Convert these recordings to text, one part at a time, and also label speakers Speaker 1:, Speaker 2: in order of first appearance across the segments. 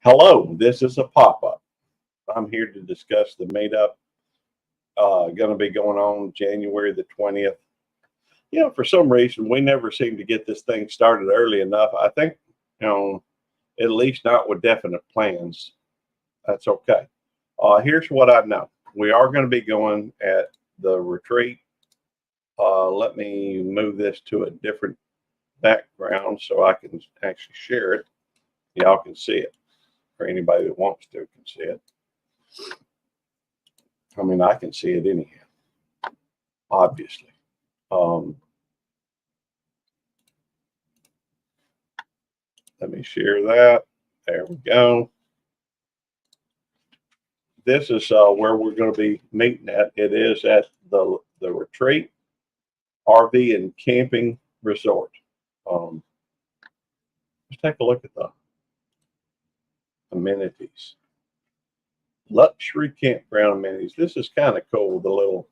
Speaker 1: Hello, this is a pop-up. I'm here to discuss the meetup going to be going on January the 20th. For some reason, we never seem to get this thing started early enough. I think, you know, at least not with definite plans. That's okay. Here's what I know. We are going to be going at the retreat. Let me move this to a different background so I can actually share it. Y'all can see it, or anybody that wants to can see it. I mean, I can see it anyhow, obviously. Let me share that. There we go. This is where we're going to be meeting at. It is at the retreat RV and camping resort. Let's take a look at the amenities. Luxury campground amenities. This is kind of cool.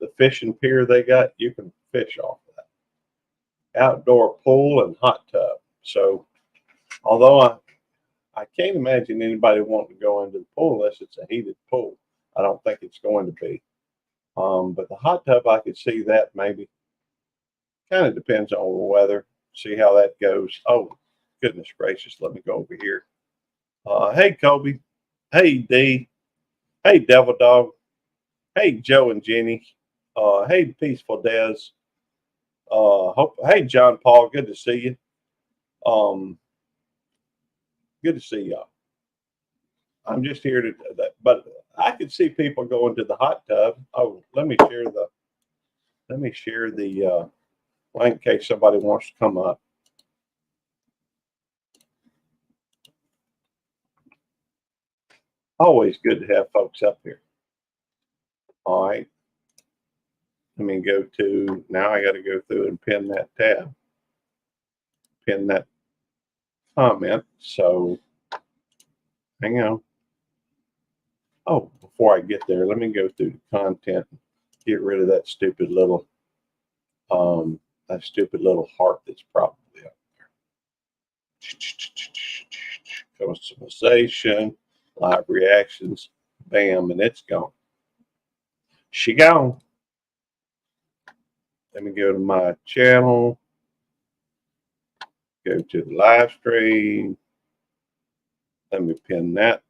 Speaker 1: The fishing pier they got, you can fish off of that. Outdoor pool and hot tub. So although I can't imagine anybody wanting to go into the pool unless it's a heated pool. I don't think it's going to be. But the hot tub, I could see that maybe. Kind of depends on the weather. See how that goes. Oh, goodness gracious. Let me go over here. Hey, Kobe. Hey, Dee. Hey, Devil Dog. Hey, Joe and Jenny. Hey, Peaceful Des. Hey, John Paul. Good to see you. Good to see y'all. I'm just here to that, but I could see people going to the hot tub. Oh, let me share the link in case somebody wants to come up. Always good to have folks up here. All right. Let me go to now. I got to go through and pin that tab, pin that comment. So hang on. Oh, before I get there, let me go through the content. Get rid of that stupid little heart that's probably up there. Customization, live reactions, bam, and it's gone. She gone. Let me go to my channel. Go to the live stream. Let me pin that.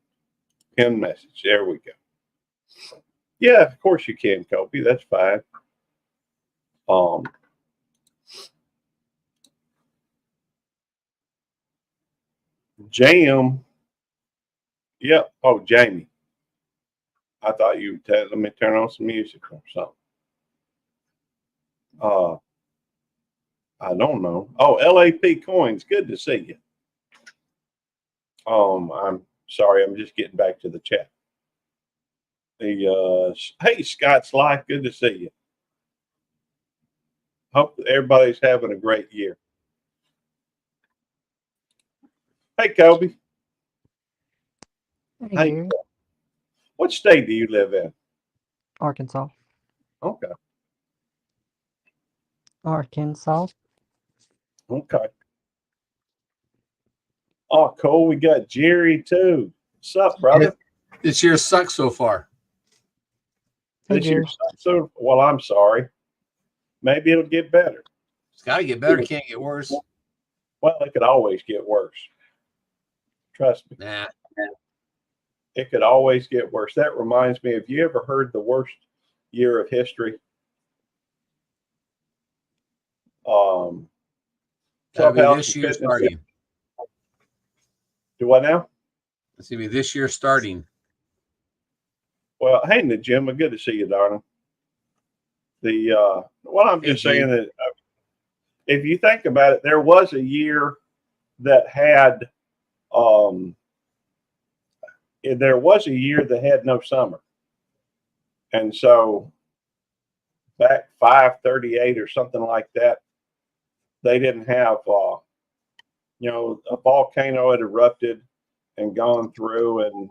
Speaker 1: Pin message. There we go. Yeah, of course you can, Kobe. That's fine. Jam. Yep. Oh, Jamie. I thought you would let me turn on some music or something. I don't know. Oh, LAP Coins. Good to see you. I'm sorry. I'm just getting back to the chat. Hey, Scott's Life. Good to see you. Hope everybody's having a great year. Hey, Kobe.
Speaker 2: Hey,
Speaker 1: What state do you live in?
Speaker 2: Arkansas.
Speaker 1: Okay.
Speaker 2: Arkansas.
Speaker 1: Okay. Oh, cool. We got Jerry too. What's up, brother?
Speaker 3: This year sucks so far.
Speaker 2: Hey,
Speaker 1: This year,
Speaker 2: Jerry.
Speaker 1: so well, I'm sorry. Maybe it'll get better.
Speaker 3: It's got to get better. Can't get worse.
Speaker 1: Well, it could always get worse. Trust me.
Speaker 3: Nah.
Speaker 1: It could always get worse. That reminds me, have you ever heard the worst year of history?
Speaker 3: That'll be
Speaker 1: Clubhouse
Speaker 3: this
Speaker 1: and
Speaker 3: year
Speaker 1: fitness.
Speaker 3: starting.
Speaker 1: Do what now?
Speaker 3: It's going to be this year starting.
Speaker 1: Well, hey, Najima, good to see you, darling. Well, I'm just saying that if you think about it, there was a year that had no summer, and so back 538 or something like that, they didn't have a volcano had erupted and gone through and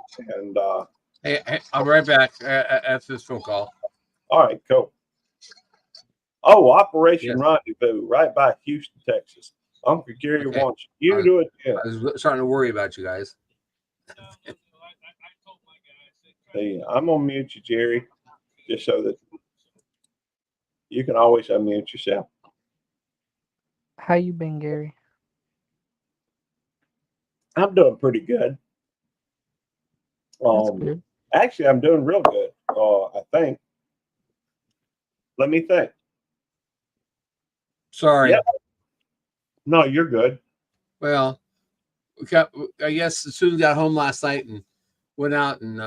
Speaker 3: Hey, I'll be right back after this phone call.
Speaker 1: All right, cool. Oh, Operation
Speaker 3: Yes.
Speaker 1: Rendezvous, right by Houston, Texas. Uncle Gary wants you to attend.
Speaker 3: I was starting to worry about you guys.
Speaker 1: Hey, I'm gonna mute you, Jerry, just so that you can always unmute yourself.
Speaker 2: How you been, Gary?
Speaker 1: I'm doing pretty good.
Speaker 2: That's good.
Speaker 1: Actually, I'm doing real good. I think. Let me think.
Speaker 3: Sorry.
Speaker 1: Yep. No, you're good.
Speaker 3: Well, I guess Susan got home last night and went out and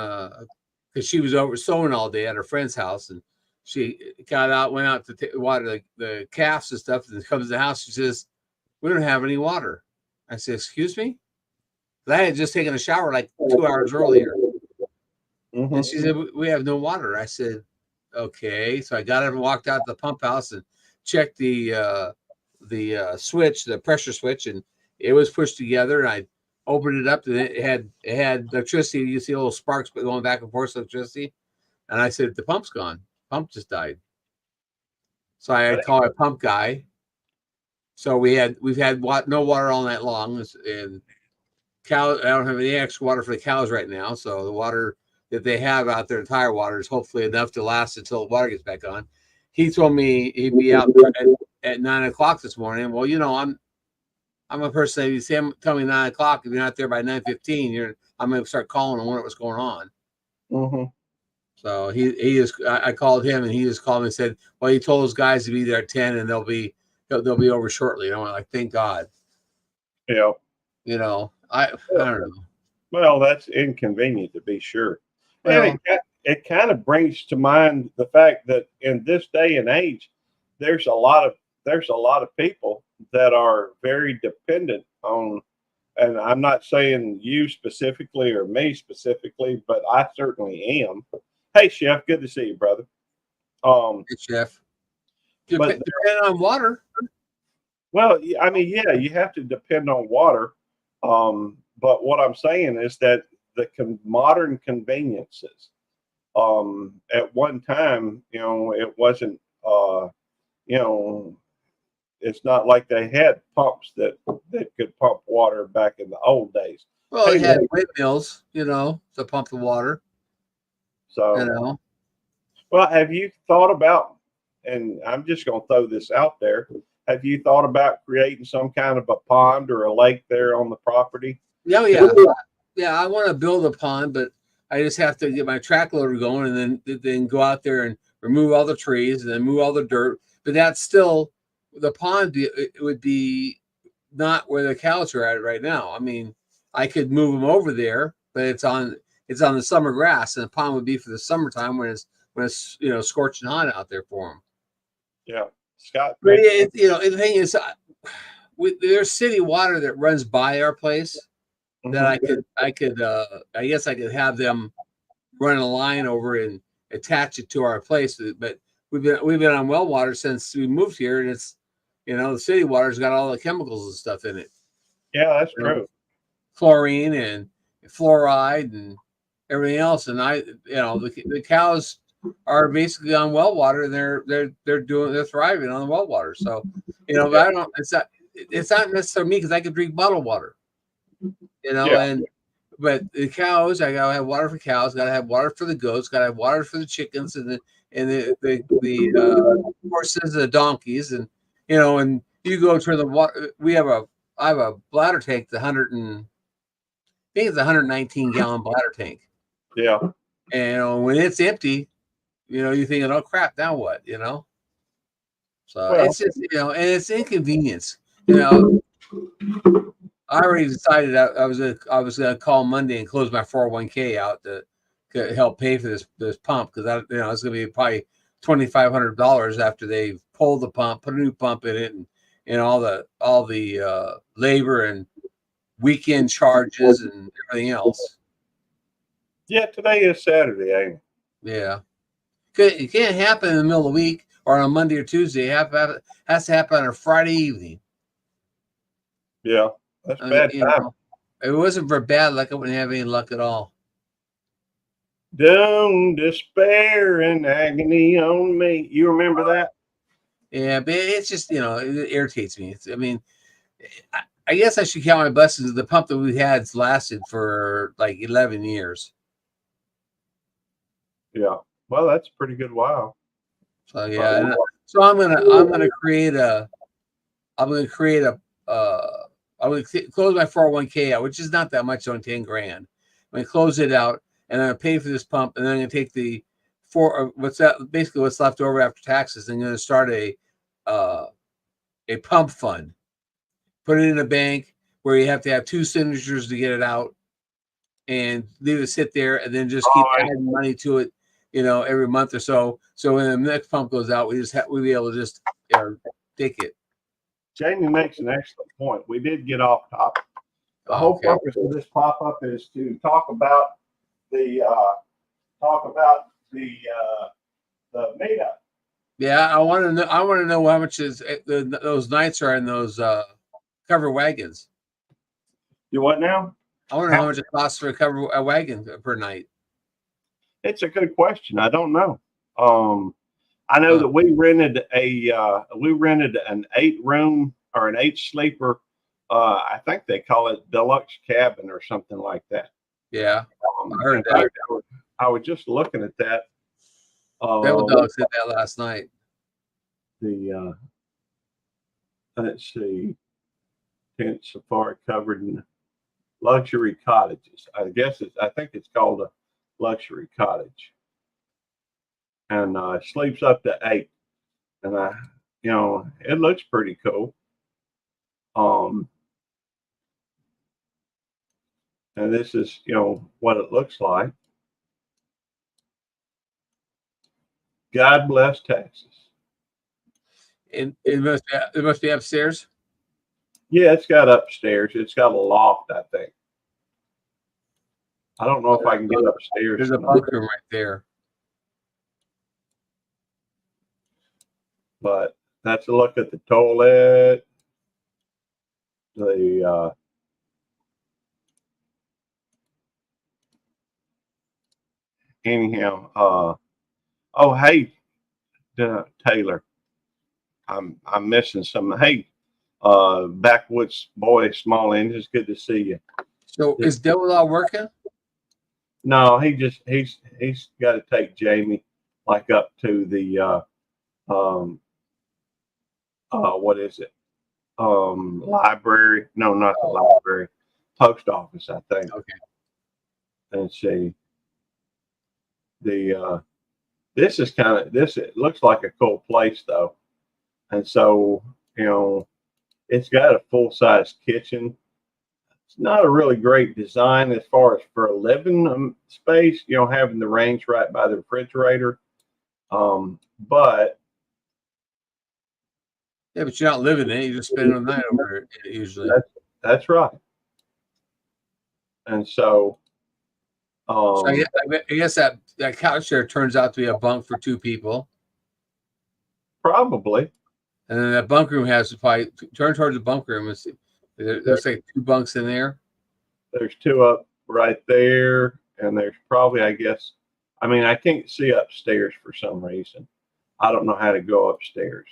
Speaker 3: because she was over sewing all day at her friend's house, and she got out, went out to water the calves and stuff, and comes to the house. She says, "We don't have any water." I said, "Excuse me?" I had just taken a shower like 2 hours earlier,
Speaker 1: Mm-hmm.
Speaker 3: and she said, "We have no water." I said, "Okay." So I got up and walked out to the pump house and checked the switch, the pressure switch, and it was pushed together. And I opened it up, and it had electricity. You see little sparks going back and forth, electricity. And I said, "The pump's gone. Pump just died." So I called a pump guy. So we've had no water all night long, and cow. I don't have any extra water for the cows right now. So the water that they have out there, the tire water, is hopefully enough to last until the water gets back on. He told me he'd be out at 9 o'clock this morning. Well, I'm a person that you say, tell me 9 o'clock. If you're not there by 9:15, I'm going to start calling and wonder what's going on.
Speaker 1: Mm-hmm.
Speaker 3: So I called him, and he just called me and said, well, he told those guys to be there at 10 and they'll be over shortly. And I'm like, thank God.
Speaker 1: Yeah.
Speaker 3: I don't know.
Speaker 1: Well, that's inconvenient to be sure.
Speaker 3: Well,
Speaker 1: And it kind of brings to mind the fact that in this day and age, there's a lot of people that are very dependent on, and I'm not saying you specifically or me specifically, but I certainly am. Hey, Chef, good to see you, brother.
Speaker 3: hey, Chef.
Speaker 1: But
Speaker 3: Depending on water.
Speaker 1: well, I mean, yeah, you have to depend on water. But what I'm saying is that the modern conveniences, at one time, it wasn't, you know, it's not like they had pumps that could pump water back in the old days.
Speaker 3: Well,
Speaker 1: Hey,
Speaker 3: they had windmills, to pump the water.
Speaker 1: So, well, have you thought about, and I'm just going to throw this out there, have you thought about creating some kind of a pond or a lake there on the property?
Speaker 3: Yeah. Yeah, I want to build a pond, but I just have to get my track loader going and then go out there and remove all the trees and then move all the dirt. But that's still the pond. It would be not where the cows are at right now. I mean, I could move them over there, but it's on the summer grass, and the pond would be for the summertime when it's scorching hot out there for them.
Speaker 1: Yeah, Scott.
Speaker 3: But the thing is, there's city water that runs by our place that I guess I could have them run a line over and attach it to our place. But we've been on well water since we moved here, and it's the city water's got all the chemicals and stuff in it.
Speaker 1: Yeah, that's true.
Speaker 3: Chlorine and fluoride and everything else. And the cows are basically on well water, and they're thriving on the well water. So but I don't. It's not necessarily me because I could drink bottled water. But the cows, I gotta have water for cows, gotta have water for the goats, gotta have water for the chickens and the horses, the donkeys, and and you go to the water. I have a bladder tank, I think it's a 119 gallon bladder tank.
Speaker 1: Yeah.
Speaker 3: And when it's empty, you're thinking, oh crap, now what? So it's just and it's inconvenience. I already decided I was gonna call Monday and close my 401k out to help pay for this pump, because it's gonna be probably $2,500 after they've pulled the pump, put a new pump in it, and all the labor and weekend charges and everything else.
Speaker 1: Yeah, today is Saturday, ain't it?
Speaker 3: Yeah, it can't happen in the middle of the week or on a Monday or Tuesday. It has to happen on a Friday evening.
Speaker 1: Yeah. That's bad time.
Speaker 3: If it wasn't for bad luck, I wouldn't have any luck at all.
Speaker 1: Don't despair and agony on me. You remember that?
Speaker 3: Yeah, but it's just it irritates me. I guess I should count my blessings. The pump that we had's lasted for like 11 years.
Speaker 1: Yeah. Well, that's a pretty good while.
Speaker 3: So yeah, and, so I'm gonna create a I'm gonna create a I'm gonna close my 401k out, which is not that much, only 10 grand. I'm gonna close it out, and I'm gonna pay for this pump, and then I'm gonna take the basically what's left over after taxes, and I'm gonna start a pump fund. Put it in a bank where you have to have 2 signatures to get it out, and leave it sit there, and then just keep adding money to it, every month or so. So when the next pump goes out, we'll be able to just take it.
Speaker 1: Jamie makes an excellent point. We did get off topic. The whole
Speaker 3: Okay.
Speaker 1: purpose of this pop-up is to talk about the meetup.
Speaker 3: Yeah, I want to know. I want to know how much those nights are in those covered wagons.
Speaker 1: You what now?
Speaker 3: I want to know how much it costs for a wagon per night.
Speaker 1: It's a good question. I don't know. I know that we rented an 8-room or an 8-sleeper. I think they call it deluxe cabin or something like that.
Speaker 3: Yeah, I heard that.
Speaker 1: I was just looking at that.
Speaker 3: Devil Dog said that last night.
Speaker 1: Let's see, tent safari covered in luxury cottages. I think it's called a luxury cottage, and sleeps up to 8, and it looks pretty cool. And this is what it looks like. God bless Texas.
Speaker 3: And it must be upstairs.
Speaker 1: Yeah, it's got upstairs. It's got a loft, I think. I don't know if I can get upstairs.
Speaker 3: There's a bunk room right there.
Speaker 1: But that's a look at the toilet. Anyhow, oh hey, Taylor, I'm missing some. Hey, backwoods boy, small engines, good to see you.
Speaker 3: So is Devil Dog working?
Speaker 1: No, he's got to take Jamie like up to the what is it? Library? No, not the library. Post office, I think.
Speaker 3: Okay.
Speaker 1: And see this is it looks like a cool place though, and so it's got a full-size kitchen. It's not a really great design as far as for a living space, having the range right by the refrigerator. But
Speaker 3: yeah, but you're not living in it. You just spend the night over it usually.
Speaker 1: That's right. And so,
Speaker 3: so I guess that couch there turns out to be a bunk for 2 people.
Speaker 1: Probably.
Speaker 3: And then that bunk room has to probably turn towards the bunk room. There's like 2 bunks in there.
Speaker 1: There's 2 up right there, and there's probably, I can't see upstairs for some reason. I don't know how to go upstairs.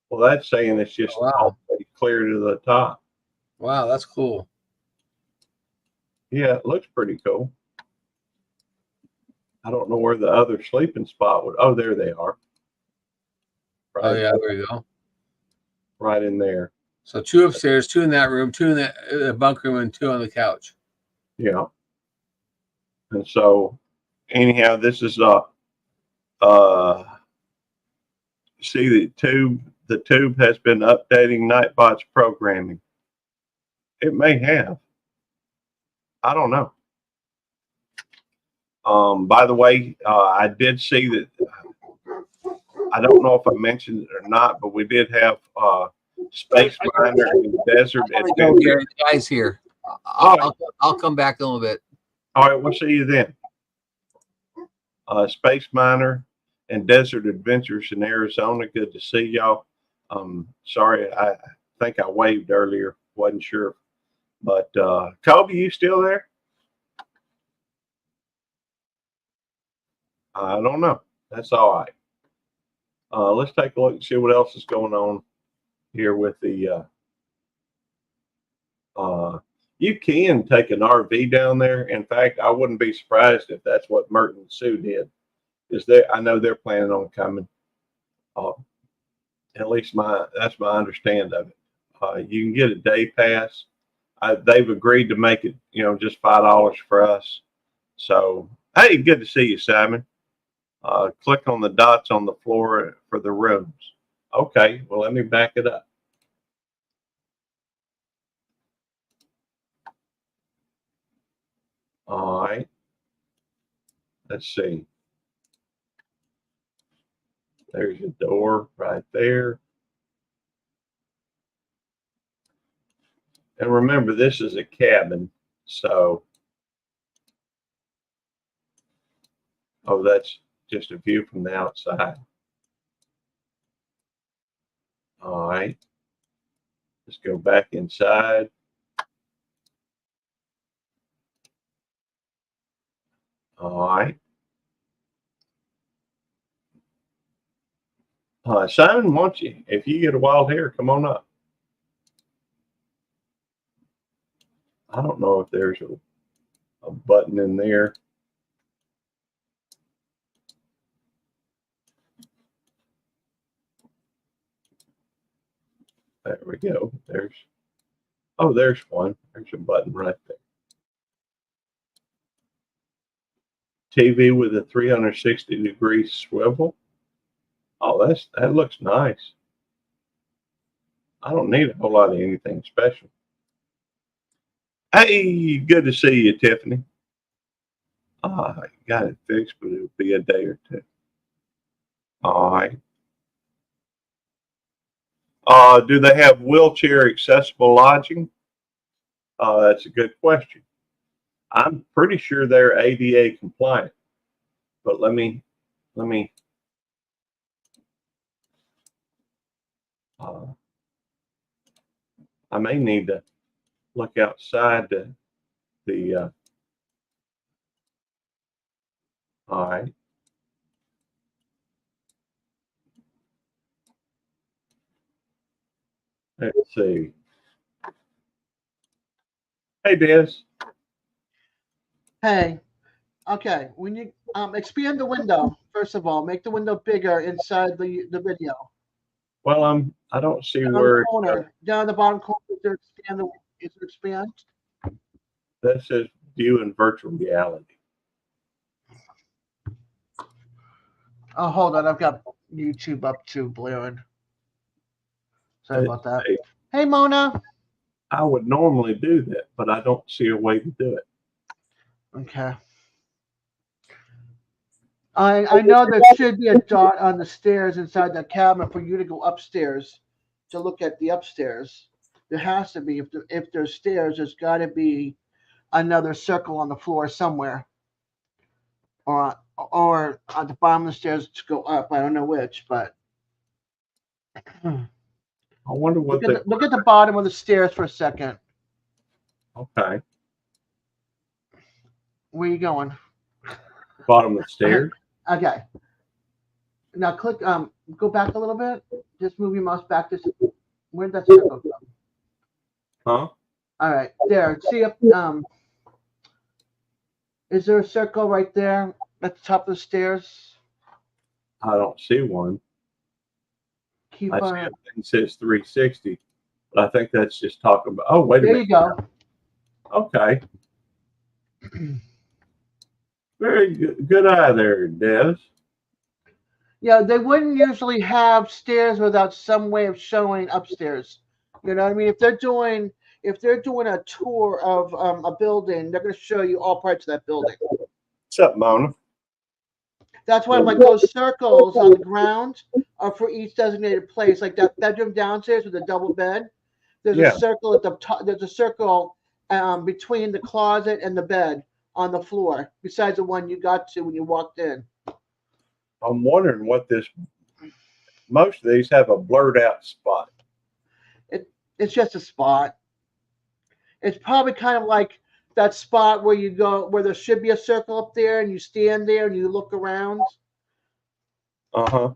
Speaker 1: Well, that's saying it's just all clear to the top.
Speaker 3: Wow, that's cool.
Speaker 1: Yeah, it looks pretty cool. I don't know where the other sleeping spot would. Oh, there they are.
Speaker 3: Right. Oh yeah, there you go.
Speaker 1: Right in there.
Speaker 3: So 2 upstairs, 2 in that room, 2 in the bunk room, and 2 on the couch.
Speaker 1: Yeah. And so, anyhow, this is see the tube. The tube has been updating Nightbot's programming. It may have. I don't know. By the way, I did see that. I don't know if I mentioned it or not, but we did have Space Miner in Desert Adventure.
Speaker 3: The guy's here. I'll come back in a little bit.
Speaker 1: All right, we'll see you then. Space Miner and Desert Adventures in Arizona. Good to see y'all. Sorry, I think I waved earlier. Wasn't sure. But Kobe, you still there? I don't know. That's all right. Let's take a look and see what else is going on here with the you can take an RV down there. In fact, I wouldn't be surprised if that's what Merton Sue did. I know they're planning on coming. At least that's my understanding of it. You can get a day pass. They've agreed to make it, just $5 for us. So, hey, good to see you, Simon. Click on the dots on the floor for the rooms. Okay, well, let me back it up. All right. Let's see. There's a door right there. And remember, this is a cabin, so. Oh, that's just a view from the outside. All right. Let's go back inside. All right. Simon, won't you? If you get a wild hair, come on up. I don't know if there's a button in there. There we go. There's one. There's a button right there. TV with a 360-degree swivel. Oh, that looks nice. I don't need a whole lot of anything special. Hey, good to see you, Tiffany. I got it fixed, but it'll be a day or two. All right. Do they have wheelchair accessible lodging? That's a good question. I'm pretty sure they're ADA compliant, but let me. I may need to look outside the. All right. Let's see. Hey, Des.
Speaker 4: Hey, okay. When you expand the window, first of all, make the window bigger inside the video.
Speaker 1: Well, I don't see
Speaker 4: Down
Speaker 1: where
Speaker 4: the corner, down the bottom corner, is there expand?
Speaker 1: that says view in virtual reality.
Speaker 4: Oh, hold on. I've got YouTube up too, blaring. Sorry about that. Hey, Mona.
Speaker 1: I would normally do that, but I don't see a way to do it.
Speaker 4: Okay. I know there should be a dot on the stairs inside the cabin for you to go upstairs to look at the upstairs. There has to be. If there's stairs, there's got to be another circle on the floor somewhere, or at the bottom of the stairs to go up. I don't know which, but
Speaker 1: I wonder what
Speaker 4: look at the bottom of the stairs for a second.
Speaker 1: Okay.
Speaker 4: Where are you going?
Speaker 1: Bottom of the stairs.
Speaker 4: Okay. Now click. Go back a little bit. Just move your mouse back. Where'd that circle go?
Speaker 1: Huh?
Speaker 4: All right. There. See if is there a circle right there at the top of the stairs?
Speaker 1: I don't see one.
Speaker 4: Keep
Speaker 1: I see
Speaker 4: on.
Speaker 1: it says 360, but I think that's just talking about. Oh, wait a
Speaker 4: There
Speaker 1: minute.
Speaker 4: you go.
Speaker 1: Okay. Very good eye there, Des.
Speaker 4: Yeah, they wouldn't usually have stairs without some way of showing upstairs. You know what I mean? If they're doing a tour of a building, they're going to show you all parts of that building.
Speaker 1: What's up, Mona?
Speaker 4: That's why, like, those circles on the ground are for each designated place. Like that bedroom downstairs with a double bed. There's a circle at the top. There's a circle between the closet and the bed on the floor, besides the one you got to when you walked in.
Speaker 1: I'm wondering what this. Most of these have a blurred out spot.
Speaker 4: It's just a spot. It's probably kind of like that spot where you go, where there should be a circle up there, and you stand there and you look around.
Speaker 1: Uh-huh.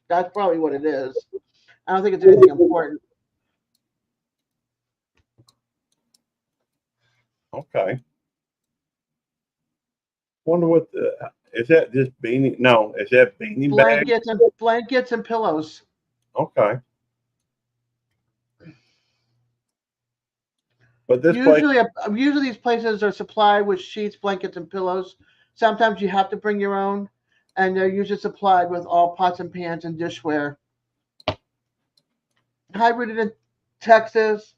Speaker 4: That's probably what it is. I don't think it's anything important.
Speaker 1: Okay. Wonder what is that? Just beanie? No, is that beanie bag?
Speaker 4: Blankets and pillows.
Speaker 1: Okay. But this place,
Speaker 4: Usually these places are supplied with sheets, blankets, and pillows. Sometimes you have to bring your own, and they're usually supplied with all pots and pans and dishware. Hi, Rooted in Texas.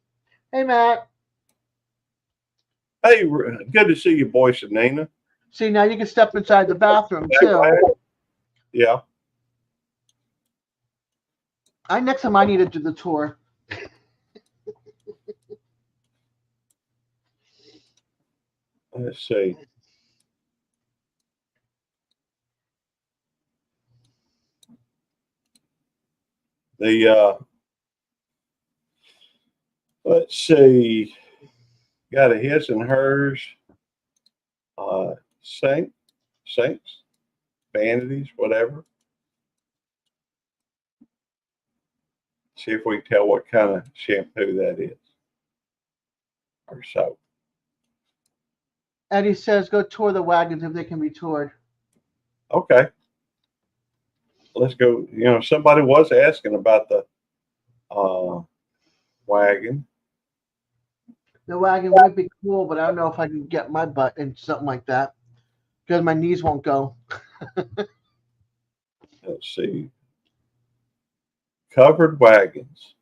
Speaker 4: Hey, Matt.
Speaker 1: hey, good to see you, Boyce and Nina.
Speaker 4: See, now you can step inside the bathroom too.
Speaker 1: Yeah.
Speaker 4: Next time I need to do the tour.
Speaker 1: Let's see. Let's see. Got a his and hers. Sinks, vanities, whatever. See if we can tell what kind of shampoo that is or soap.
Speaker 4: Eddie says go tour the wagons if they can be toured.
Speaker 1: Okay. Let's go. You know, somebody was asking about the wagon.
Speaker 4: The wagon would be cool, but I don't know if I can get my butt in something like that because my knees won't go.
Speaker 1: Let's see. Covered wagons.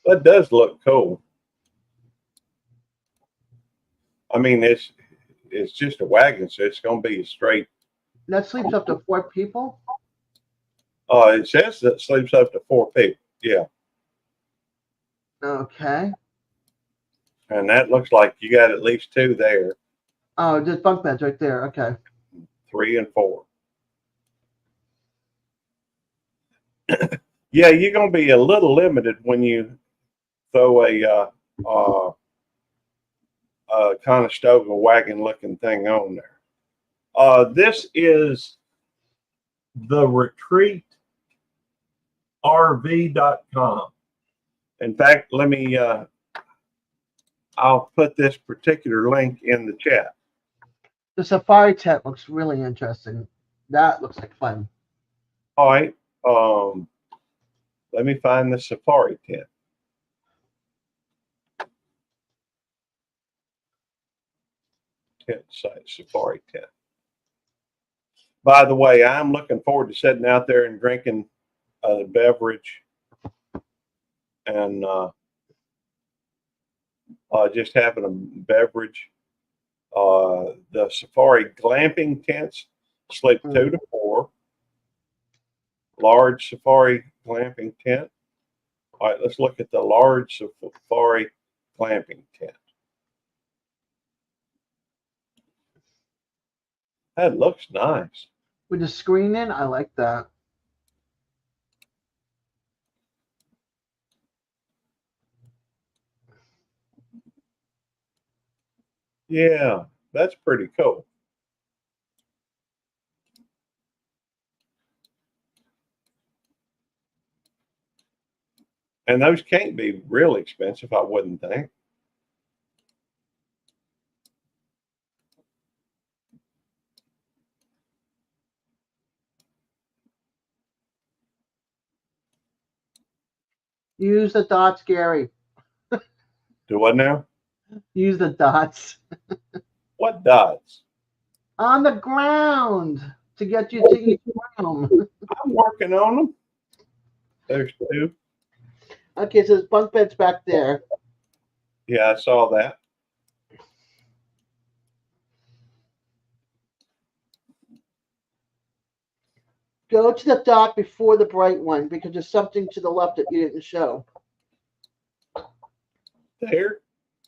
Speaker 1: That does look cool. I mean, it's just a wagon, so it's going to be a straight.
Speaker 4: That sleeps up to 4 people.
Speaker 1: It says that sleeps up to 4 people. Yeah.
Speaker 4: Okay.
Speaker 1: And that looks like you got at least 2 there.
Speaker 4: Oh, there's bunk beds right there. Okay.
Speaker 1: 3 and 4. Yeah, you're going to be a little limited when you throw a Conestoga wagon looking thing on there. This is the retreatrv.com. In fact, let me I'll put this particular link in the chat.
Speaker 4: The safari tent looks really interesting. That looks like fun.
Speaker 1: All right. Let me find the safari tent. Tent site, safari tent. By the way, I'm looking forward to sitting out there and drinking a beverage and just having a beverage. The safari glamping tents sleep 2 to 4. Large safari glamping tent. All right, let's look at the large safari glamping tent. That looks nice.
Speaker 4: With the screen in, I like that.
Speaker 1: Yeah, that's pretty cool. And those can't be real expensive, I wouldn't think.
Speaker 4: Use the dots, Gary.
Speaker 1: Do what now?
Speaker 4: Use the dots.
Speaker 1: What dots?
Speaker 4: On the ground to get you to each room.
Speaker 1: I'm working on them. There's 2.
Speaker 4: Okay, so there's bunk beds back there.
Speaker 1: Yeah, I saw that.
Speaker 4: Go to the dot before the bright one because there's something to the left that you didn't show.
Speaker 1: There?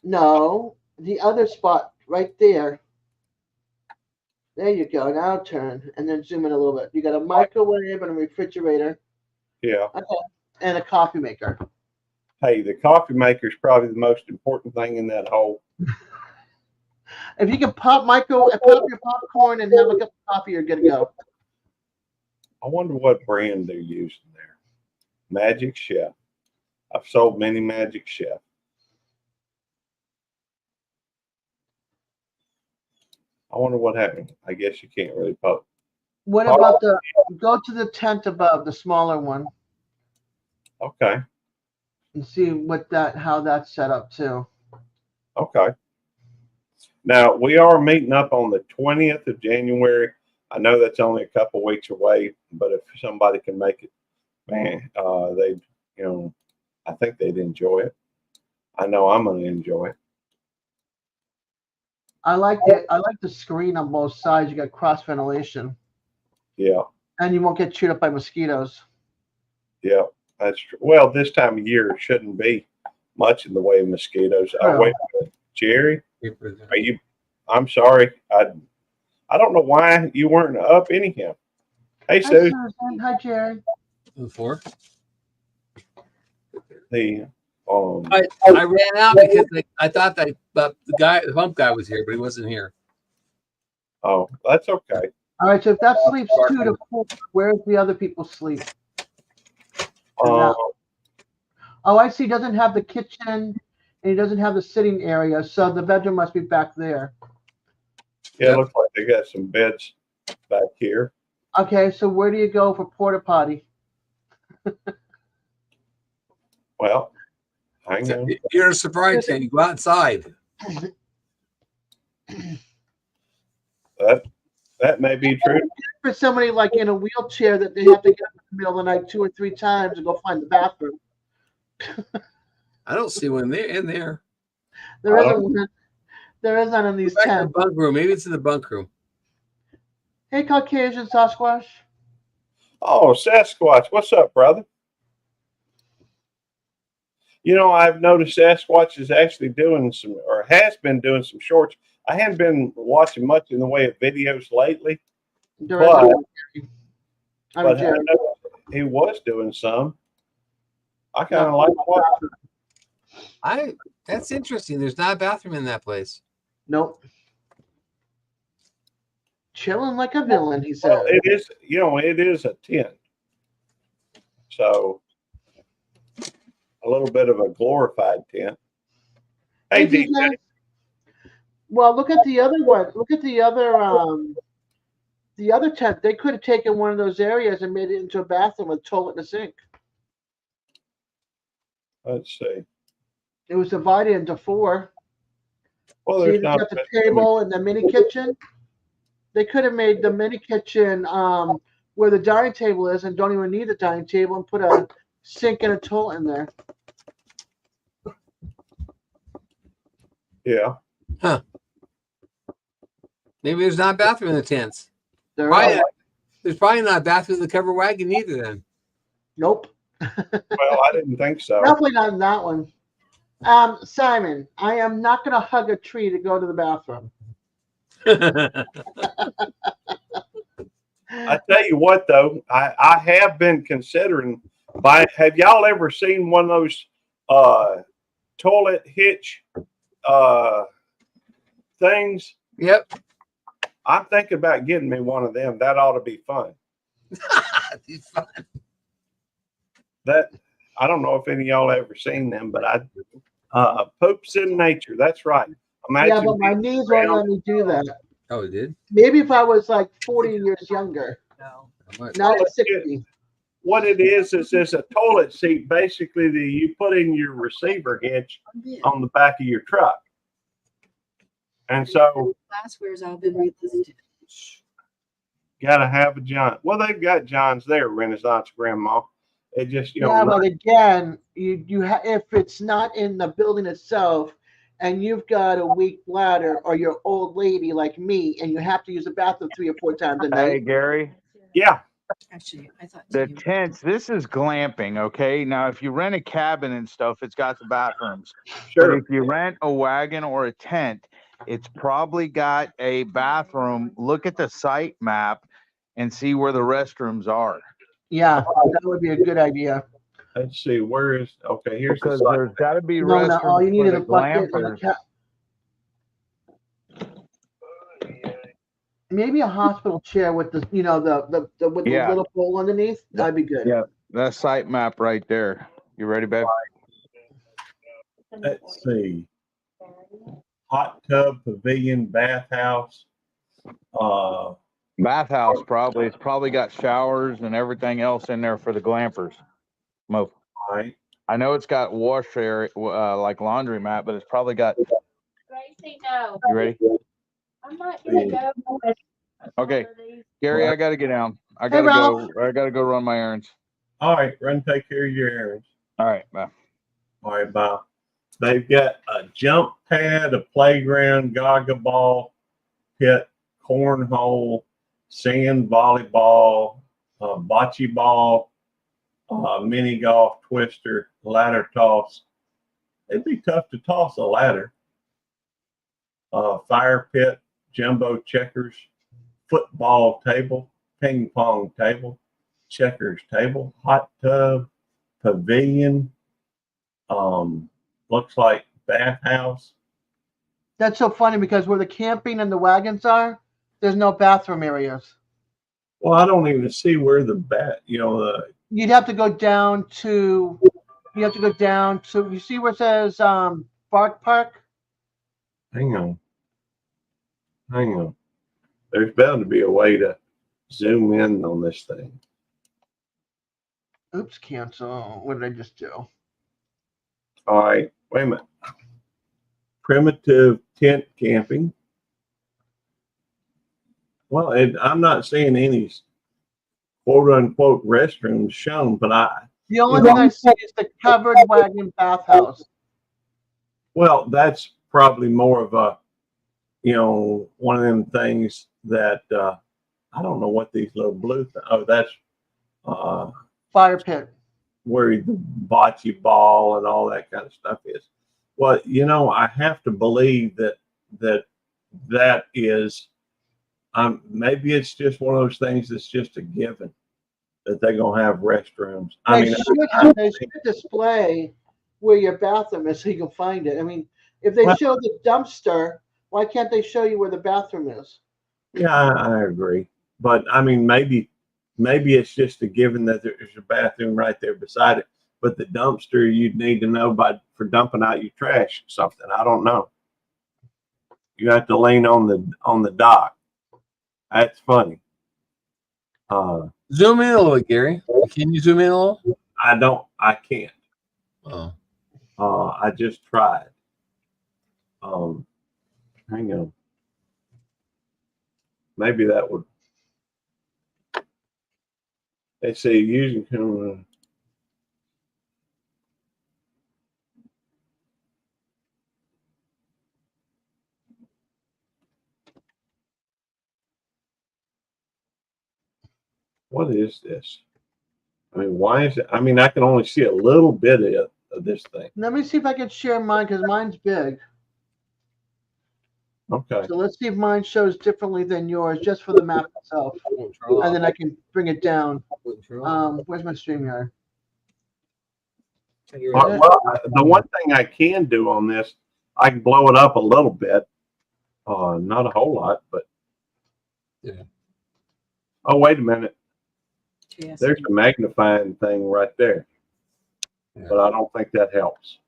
Speaker 4: No, the other spot right there. There you go. Now turn and then zoom in a little bit. You got a microwave and a refrigerator.
Speaker 1: Yeah.
Speaker 4: Okay. And a coffee maker.
Speaker 1: Hey, the coffee maker is probably the most important thing in that whole.
Speaker 4: If you can pop your popcorn and have a cup of coffee, you're good to go.
Speaker 1: I wonder what brand they're using there. Magic Chef. I've sold many Magic Chef. I wonder what happened. I guess you can't really poke.
Speaker 4: What
Speaker 1: Oh.
Speaker 4: about go to the tent above, the smaller one,
Speaker 1: Okay.
Speaker 4: and see how that's set up too.
Speaker 1: Okay. Now we are meeting up on the 20th of January. I know that's only a couple weeks away, but if somebody can make it, man, they, I think they'd enjoy it. I know I'm going to enjoy it.
Speaker 4: I like it. I like the screen on both sides. You got cross ventilation.
Speaker 1: Yeah.
Speaker 4: And you won't get chewed up by mosquitoes.
Speaker 1: Yeah, that's true. Well, this time of year shouldn't be much in the way of mosquitoes.
Speaker 4: Oh.
Speaker 1: Wait a minute. Jerry, are you? I'm sorry. I don't know why you weren't up anyhow. Hey,
Speaker 4: Hi,
Speaker 1: Sue.
Speaker 4: Susan. Hi, Jerry.
Speaker 3: Before
Speaker 1: The
Speaker 3: I ran out because I thought that the pump guy was here, but he wasn't here.
Speaker 1: oh, that's okay.
Speaker 4: All right. So if that sleeps 2 to 4, where's the other people sleep?
Speaker 1: Uh,
Speaker 4: Oh, I see. He doesn't have the kitchen, and he doesn't have the sitting area, so the bedroom must be back there.
Speaker 1: yeah, it looks like they got some beds back here.
Speaker 4: Okay. So where do you go for porta potty?
Speaker 1: Well, hang on.
Speaker 3: You're a surprise tent. You go outside.
Speaker 1: That may be true.
Speaker 4: For somebody like in a wheelchair that they have to get up in the middle of the night 2 or 3 times to go find the bathroom.
Speaker 3: I don't see one there in there.
Speaker 4: There isn't one. There is none in these
Speaker 3: Back in the
Speaker 4: tents.
Speaker 3: bunk room. Maybe it's in the bunk room.
Speaker 4: Hey, Caucasian Sasquatch.
Speaker 1: Oh, Sasquatch, what's up, brother? I've noticed Sasquatch is actually doing some, or has been doing some shorts. I haven't been watching much in the way of videos lately,
Speaker 4: There is
Speaker 1: but,
Speaker 4: none. I'm
Speaker 1: but I
Speaker 4: Jerry.
Speaker 1: know he was doing some. I kind of like watching.
Speaker 3: That's interesting. There's not a bathroom in that place.
Speaker 4: Nope. Chilling like a villain, he said.
Speaker 1: Well, it is, it is a tent. So a little bit of a glorified tent. Hey,
Speaker 4: Hey,
Speaker 1: DJ.
Speaker 4: well, look at the other one. Look at the other tent. They could have taken one of those areas and made it into a bathroom with toilet and a sink.
Speaker 1: Let's see.
Speaker 4: It was divided into 4.
Speaker 1: Well,
Speaker 4: See,
Speaker 1: there's
Speaker 4: you
Speaker 1: not
Speaker 4: got the table and the mini kitchen. They could have made the mini kitchen where the dining table is, and don't even need the dining table, and put a sink and a toilet in there.
Speaker 1: Yeah.
Speaker 3: Maybe there's not a bathroom in the tents.
Speaker 4: There
Speaker 3: Probably
Speaker 4: are.
Speaker 3: not- There's probably not a bathroom in the covered wagon either. Then
Speaker 4: Nope.
Speaker 1: Well, I didn't think so.
Speaker 4: Definitely not in that one. Simon, I am not going to hug a tree to go to the bathroom.
Speaker 1: I tell you what, though, I have been considering have y'all ever seen one of those toilet hitch things?
Speaker 3: Yep.
Speaker 1: I'm thinking about getting me one of them. That ought to be fun. That I don't know if any of y'all ever seen them, but poops in nature. That's right. Imagine
Speaker 4: Yeah, but my knees won't let me do that.
Speaker 3: Oh, it did?
Speaker 4: Maybe if I was like 40 years younger.
Speaker 3: No. How much?
Speaker 4: Now I'm 60.
Speaker 1: what it is there's a toilet seat basically that you put in your receiver hitch on the back of your truck. And so
Speaker 5: Glassware's all been relisted.
Speaker 1: gotta have a John. Well, they've got Johns there, Renaissance Grandma. It just
Speaker 4: Yeah, but again, if it's not in the building itself, and you've got a weak bladder, or you're old lady like me, and you have to use the bathroom 3 or 4 times a
Speaker 6: Hey,
Speaker 4: night.
Speaker 6: Gary.
Speaker 1: yeah.
Speaker 5: Actually, I thought
Speaker 6: The
Speaker 5: you-
Speaker 6: tents, this is glamping, okay? Now, if you rent a cabin and stuff, it's got the bathrooms. But
Speaker 1: Sure.
Speaker 6: if you rent a wagon or a tent, it's probably got a bathroom. Look at the site map and see where the restrooms are.
Speaker 4: Yeah, that would be a good idea.
Speaker 1: Let's see, where is okay, here's
Speaker 6: Because
Speaker 1: the site.
Speaker 6: there's got to be
Speaker 4: No,
Speaker 6: restrooms
Speaker 4: all you need
Speaker 6: for
Speaker 4: is
Speaker 6: the
Speaker 4: a bucket and a
Speaker 6: glampers.
Speaker 4: Maybe a hospital chair with the with
Speaker 6: Yeah.
Speaker 4: the little pole underneath. That'd be good.
Speaker 6: Yeah. That site map right there. You ready, babe?
Speaker 1: Let's see. Hot tub, pavilion, bathhouse.
Speaker 6: Bathhouse probably. It's probably got showers and everything else in there for the glampers. Mo.
Speaker 1: Right.
Speaker 6: I know it's got wash area, like laundry mat, but it's probably got.
Speaker 7: Gracie, no,
Speaker 6: You ready?
Speaker 7: I'm not gonna go with.
Speaker 6: Okay. Gary, I gotta get down. I
Speaker 4: Hey,
Speaker 6: gotta go.
Speaker 4: Ralph.
Speaker 6: I gotta go run my errands.
Speaker 1: All right, run, take care of your errands.
Speaker 6: All right, bye.
Speaker 1: All right, bye. They've got a jump pad, a playground, gaga ball pit, cornhole, sand volleyball, bocce ball, mini golf, twister, ladder toss. It'd be tough to toss a ladder. Fire pit, jumbo checkers, football table, ping pong table, checkers table, hot tub, pavilion, looks like bathhouse.
Speaker 4: That's so funny because where the camping and the wagons are, there's no bathroom areas.
Speaker 1: Well, I don't even see where the
Speaker 4: You'd have to go down to. You have to go down to. You see where it says Bark Park?
Speaker 1: hang on. There's bound to be a way to zoom in on this thing.
Speaker 4: Oops, cancel. What did I just do?
Speaker 1: All right, wait a minute. Primitive tent camping. Well, I'm not seeing any quote unquote restrooms shown, but
Speaker 4: The only thing I see is the covered wagon bathhouse.
Speaker 1: well, that's probably more of a, one of them things that I don't know what these little blue that's
Speaker 4: Fire pit.
Speaker 1: where the bocce ball and all that kind of stuff is. Well, I have to believe that is, maybe it's just one of those things that's just a given that they're gonna have restrooms.
Speaker 4: They should display where your bathroom is so you can find it. I mean, if they
Speaker 1: Well-
Speaker 4: show the dumpster, why can't they show you where the bathroom is?
Speaker 1: Yeah, I agree. But maybe it's just a given that there's a bathroom right there beside it. But the dumpster, you'd need to know for dumping out your trash or something. I don't know. You have to lean on the dock. That's funny.
Speaker 3: Zoom in a little bit, Gary. Can you zoom in a little?
Speaker 1: I can't.
Speaker 3: Oh.
Speaker 1: I just tried. Hang on. Maybe that would. Let's see, using. What is this? Why is it? I can only see a little bit of this thing.
Speaker 4: Let me see if I can share mine because mine's big.
Speaker 1: Okay.
Speaker 4: So let's see if mine shows differently than yours just for the map itself. And then I can bring it down. Where's my StreamYard?
Speaker 1: Well, the one thing I can do on this, I can blow it up a little bit. Not a whole lot, but.
Speaker 3: Yeah.
Speaker 1: Oh, wait a minute.
Speaker 5: Yes.
Speaker 1: There's a magnifying thing right there.
Speaker 3: Yeah.
Speaker 1: But I don't think that helps.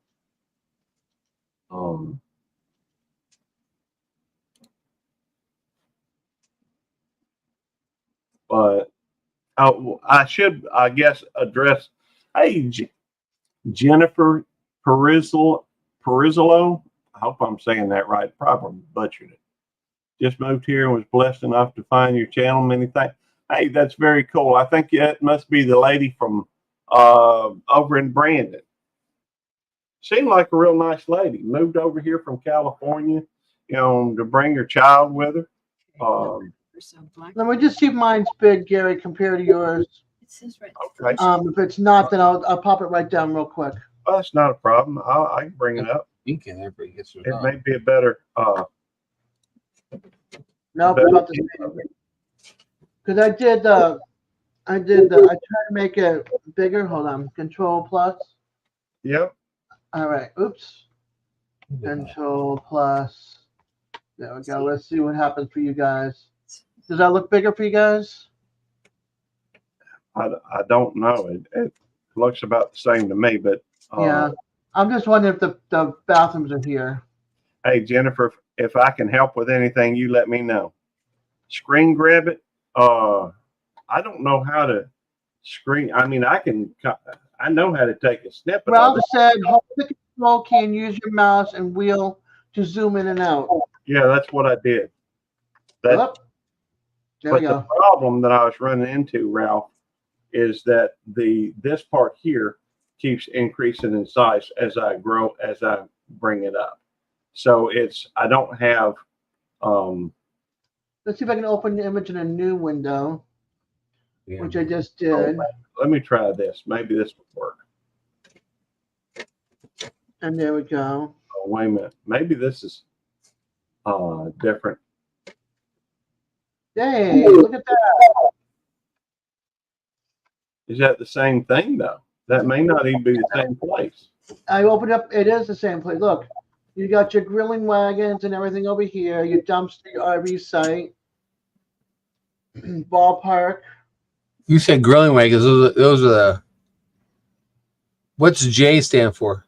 Speaker 1: But I should, I guess, address. Hey, Jennifer Perizolo. I hope I'm saying that right. Probably butchered it. Just moved here and was blessed enough to find your channel. Many thanks. Hey, that's very cool. I think it must be the lady from over in Brandon. Seemed like a real nice lady. Moved over here from California, to bring her child with her.
Speaker 4: Let me just see if mine's big, Gary, compared to yours.
Speaker 5: It says right.
Speaker 1: Okay.
Speaker 4: If it's not, then I'll pop it right down real quick.
Speaker 1: Well, that's not a problem. I can bring it up.
Speaker 3: Ink in there, but it gets
Speaker 1: It may be a better.
Speaker 4: No,
Speaker 1: better-
Speaker 4: about the same. Because I tried to make it bigger. Hold on. Control plus.
Speaker 1: Yep.
Speaker 4: All right. Oops. Control plus. There we go. Let's see what happens for you guys. Does that look bigger for you guys?
Speaker 1: I don't know. It looks about the same to me, but
Speaker 4: Yeah. I'm just wondering if the bathrooms are here.
Speaker 1: hey, Jennifer, if I can help with anything, you let me know. Screen grab it. I don't know how to screen. I mean, I know how to take a snippet of
Speaker 4: Ralph
Speaker 1: it.
Speaker 4: said, hold the control key and use your mouse and wheel to zoom in and out.
Speaker 1: Yeah, that's what I did. That,
Speaker 4: Up. There we
Speaker 1: but the
Speaker 4: go.
Speaker 1: problem that I was running into, Ralph, is that this part here keeps increasing in size as I bring it up. So I don't have,
Speaker 4: Let's see if I can open the image in a new window,
Speaker 3: Yeah.
Speaker 4: which I just did.
Speaker 1: let me try this. Maybe this will work.
Speaker 4: And there we go.
Speaker 1: Oh, wait a minute. Maybe this is different.
Speaker 4: Hey, look at that.
Speaker 1: Is that the same thing though? That may not even be the same place.
Speaker 4: I opened up. It is the same place. Look, you got your grilling wagons and everything over here. Your dumpster, your RV site, ballpark.
Speaker 3: You said grilling wagons. Those are the. What's J stand for?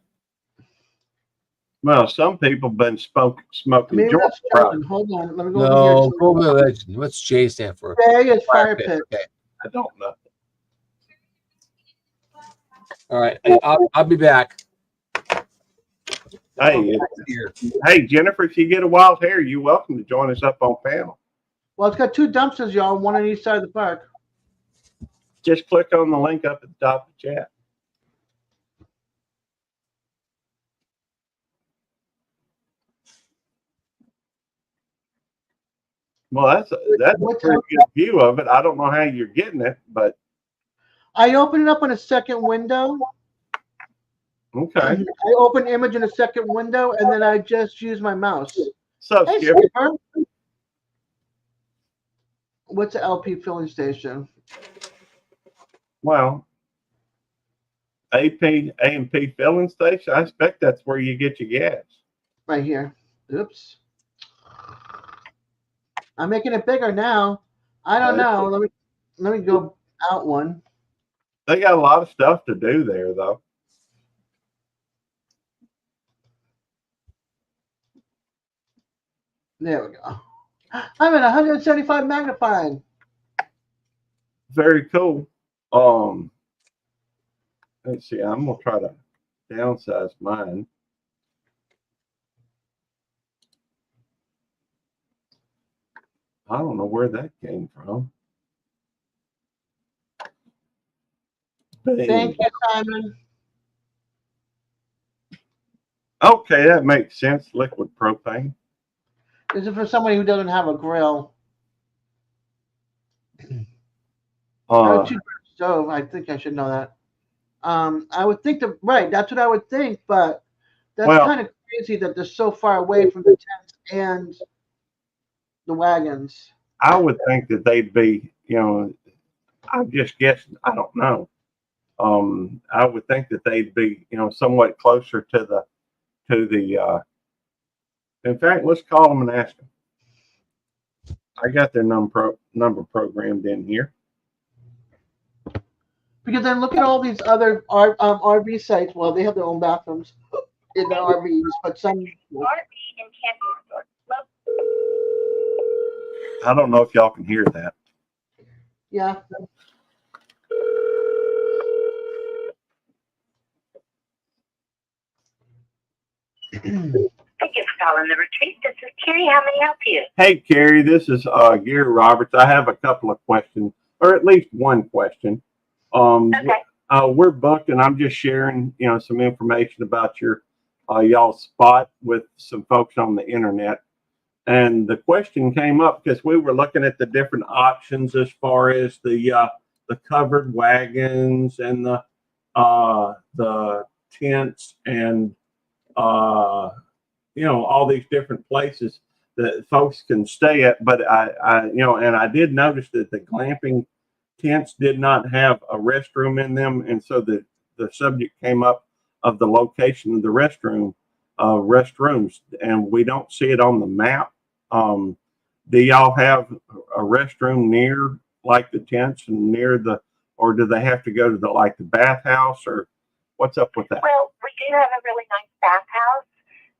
Speaker 1: Well, some people been smoking
Speaker 4: Maybe
Speaker 1: joints.
Speaker 4: that's Sheldon. Hold on. Let me go
Speaker 3: No,
Speaker 4: over
Speaker 3: go over the legend. What's J stand for?
Speaker 4: here. J is fire pit.
Speaker 3: Okay.
Speaker 1: I don't know.
Speaker 3: All right. I'll be back.
Speaker 1: Hey,
Speaker 3: Here.
Speaker 1: hey, Jennifer, if you get a wild hair, you're welcome to join us up on panel.
Speaker 4: Well, it's got two dumpsters, y'all. One on each side of the park.
Speaker 1: Just click on the link up at the top of the chat. Well, that's a pretty good view of it. I don't know how you're getting it, but
Speaker 4: I open it up on a second window.
Speaker 1: okay.
Speaker 4: I open image in a second window, and then I just use my mouse.
Speaker 1: So,
Speaker 4: Hey,
Speaker 1: Skip,
Speaker 4: Skipper. What's the LP filling station?
Speaker 1: well, A&P filling station. I expect that's where you get your gas.
Speaker 4: Right here. Oops. I'm making it bigger now. I don't know. Let me go out one.
Speaker 1: They got a lot of stuff to do there, though.
Speaker 4: There we go. I'm at 175 magnified.
Speaker 1: Very cool. Let's see. I'm gonna try to downsize mine. I don't know where that came from. But
Speaker 4: Thank
Speaker 1: anyway.
Speaker 4: you, Simon.
Speaker 1: Okay, that makes sense. Liquid propane.
Speaker 4: This is for somebody who doesn't have a grill. Or a two-burner stove. I think I should know that. I would think right. That's what I would think, but that's
Speaker 1: Well-
Speaker 4: kind of crazy that they're so far away from the tents and the wagons.
Speaker 1: I would think that they'd be, I'm just guessing. I don't know. I would think that they'd be, somewhat closer to the. In fact, let's call them and ask them. I got their number programmed in here.
Speaker 4: Because then look at all these other RV sites. Well, they have their own bathrooms in their RVs, but some.
Speaker 1: I don't know if y'all can hear that.
Speaker 4: Yeah.
Speaker 8: Thank you for calling the retreat. This is Carrie. How may I help you?
Speaker 1: Hey, Carrie, this is Gary Roberts. I have a couple of questions, or at least one question.
Speaker 8: Okay.
Speaker 1: We're booked, and I'm just sharing, some information about your y'all's spot with some folks on the internet. And the question came up because we were looking at the different options as far as the covered wagons and the tents and all these different places that folks can stay at. But and I did notice that the glamping tents did not have a restroom in them, and so the subject came up of the location of the restrooms, and we don't see it on the map. Do y'all have a restroom near like the tents and near the or do they have to go to the bathhouse, or what's up with that?
Speaker 8: Well, we do have a really nice bathhouse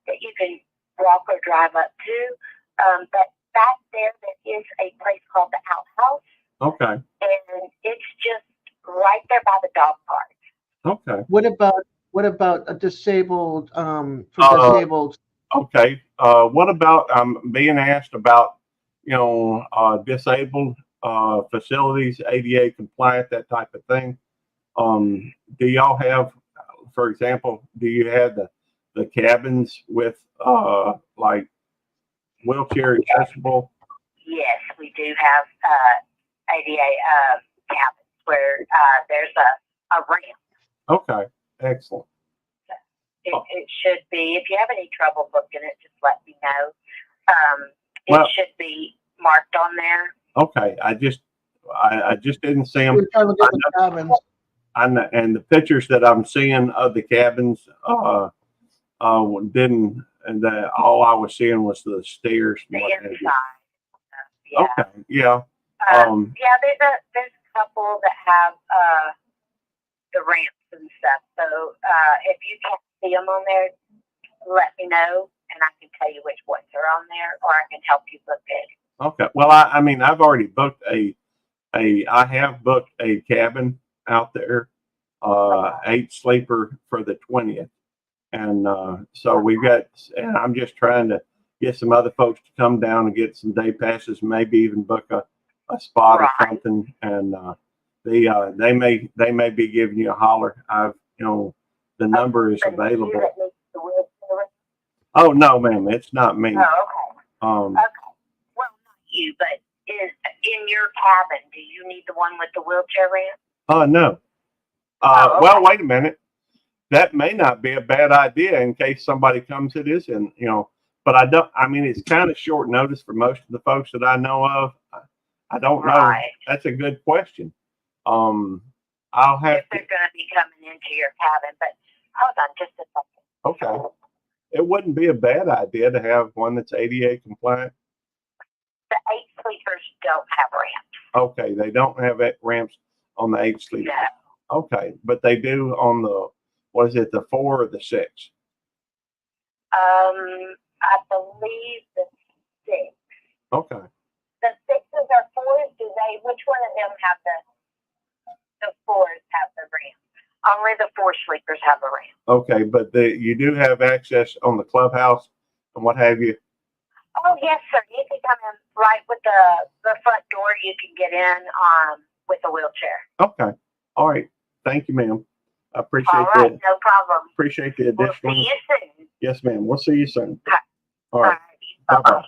Speaker 8: that you can walk or drive up to. But back there is a place called the Outhouse,
Speaker 1: Okay.
Speaker 8: and it's just right there by the dog park.
Speaker 1: Okay.
Speaker 4: What about a disabled, for disabled?
Speaker 1: Okay. What about, I'm being asked about, disabled facilities, ADA compliant, that type of thing. Do y'all have, for example, do you have the cabins with like wheelchair accessible?
Speaker 8: Yes, we do have ADA cabins where there's a ramp.
Speaker 1: Okay. Excellent.
Speaker 8: It should be. If you have any trouble booking it, just let me know.
Speaker 1: Well-
Speaker 8: It should be marked on there.
Speaker 1: Okay. I just didn't see them.
Speaker 4: We're trying to get the cabins.
Speaker 1: And the pictures that I'm seeing of the cabins, didn't, and all I was seeing was the stairs. and
Speaker 8: The
Speaker 1: what have you.
Speaker 8: inside. Yeah.
Speaker 1: Okay, yeah,
Speaker 8: Yeah, there's a couple that have the ramps and stuff. So if you can't see them on there, let me know, and I can tell you which ones are on there, or I can help you book it.
Speaker 1: okay. Well, I mean, I've already booked I have booked a cabin out there, 8 sleeper for the 20th, and so we've got, and I'm just trying to get some other folks to come down and get some day passes, maybe even book a spot or
Speaker 8: Right.
Speaker 1: something, and they may be giving you a holler. The number is
Speaker 8: So you
Speaker 1: available.
Speaker 8: that needs the wheelchair?
Speaker 1: Oh no, ma'am, it's not me.
Speaker 8: Oh, okay. Well, not you, but in your cabin, do you need the one with the wheelchair ramp?
Speaker 1: No.
Speaker 8: Oh,
Speaker 1: Well,
Speaker 8: okay.
Speaker 1: wait a minute. That may not be a bad idea in case somebody comes to this, and but I mean, it's kind of short notice for most of the folks that I know of. I don't know.
Speaker 8: Right.
Speaker 1: That's a good question. I'll have
Speaker 8: If they're going to be coming into your cabin, but hold on just a second.
Speaker 1: okay. It wouldn't be a bad idea to have one that's ADA compliant.
Speaker 8: The 8 sleepers don't have ramps.
Speaker 1: Okay, they don't have ramps on the 8 sleeper.
Speaker 8: No.
Speaker 1: Okay, but they do on the, what is it, the 4 or the 6?
Speaker 8: I believe the 6.
Speaker 1: Okay.
Speaker 8: The 6s are 4s. Which one of them have the 4s have the ramp? Only the 4 sleepers have a ramp.
Speaker 1: Okay, but you do have access on the clubhouse and what have you.
Speaker 8: Oh, yes, sir. You can come in right with the front door. You can get in with a wheelchair.
Speaker 1: Okay. All right. Thank you, ma'am. I appreciate
Speaker 8: All right,
Speaker 1: that.
Speaker 8: no problem.
Speaker 1: Appreciate the
Speaker 8: We'll
Speaker 1: additional.
Speaker 8: see you soon.
Speaker 1: Yes, ma'am. We'll see you soon.
Speaker 8: Hi.
Speaker 1: All right.
Speaker 8: Bye-bye.
Speaker 1: Bye-bye.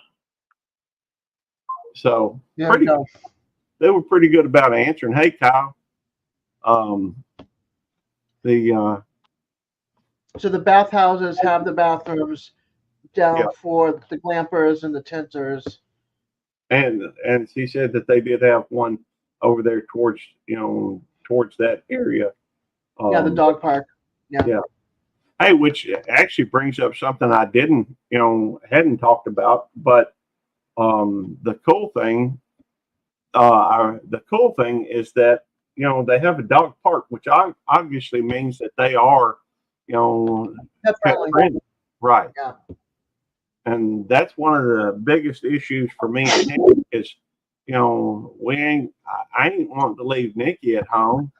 Speaker 1: So
Speaker 4: There we go.
Speaker 1: they were pretty good about answering. Hey, Kyle.
Speaker 4: So the bathhouses have the bathrooms down
Speaker 1: Yeah.
Speaker 4: for the glampers and the tenters.
Speaker 1: And she said that they did have one over there towards that area.
Speaker 4: Yeah, the dog park.
Speaker 1: Hey, which actually brings up something I hadn't talked about, but the cool thing is that they have a dog park, which obviously means that they are pet
Speaker 4: Definitely.
Speaker 1: friendly, right?
Speaker 4: Yeah.
Speaker 1: And that's one of the biggest issues for me and Nick is, I ain't wanting to leave Nikki at home.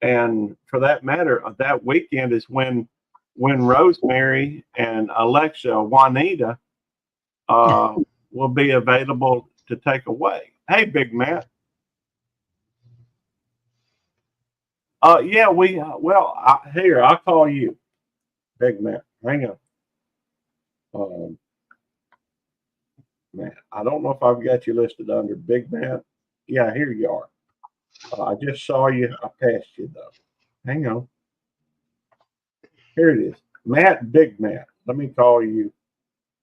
Speaker 1: And for that matter, that weekend is when Rosemary and Alexa Juanita will be available to take away. Hey, Big Matt. Yeah, here, I'll call you, Big Matt. Hang on. Matt, I don't know if I've got you listed under Big Matt. Yeah, here you are. I just saw you. I passed you though. Hang on. Here it is. Matt, Big Matt. Let me call you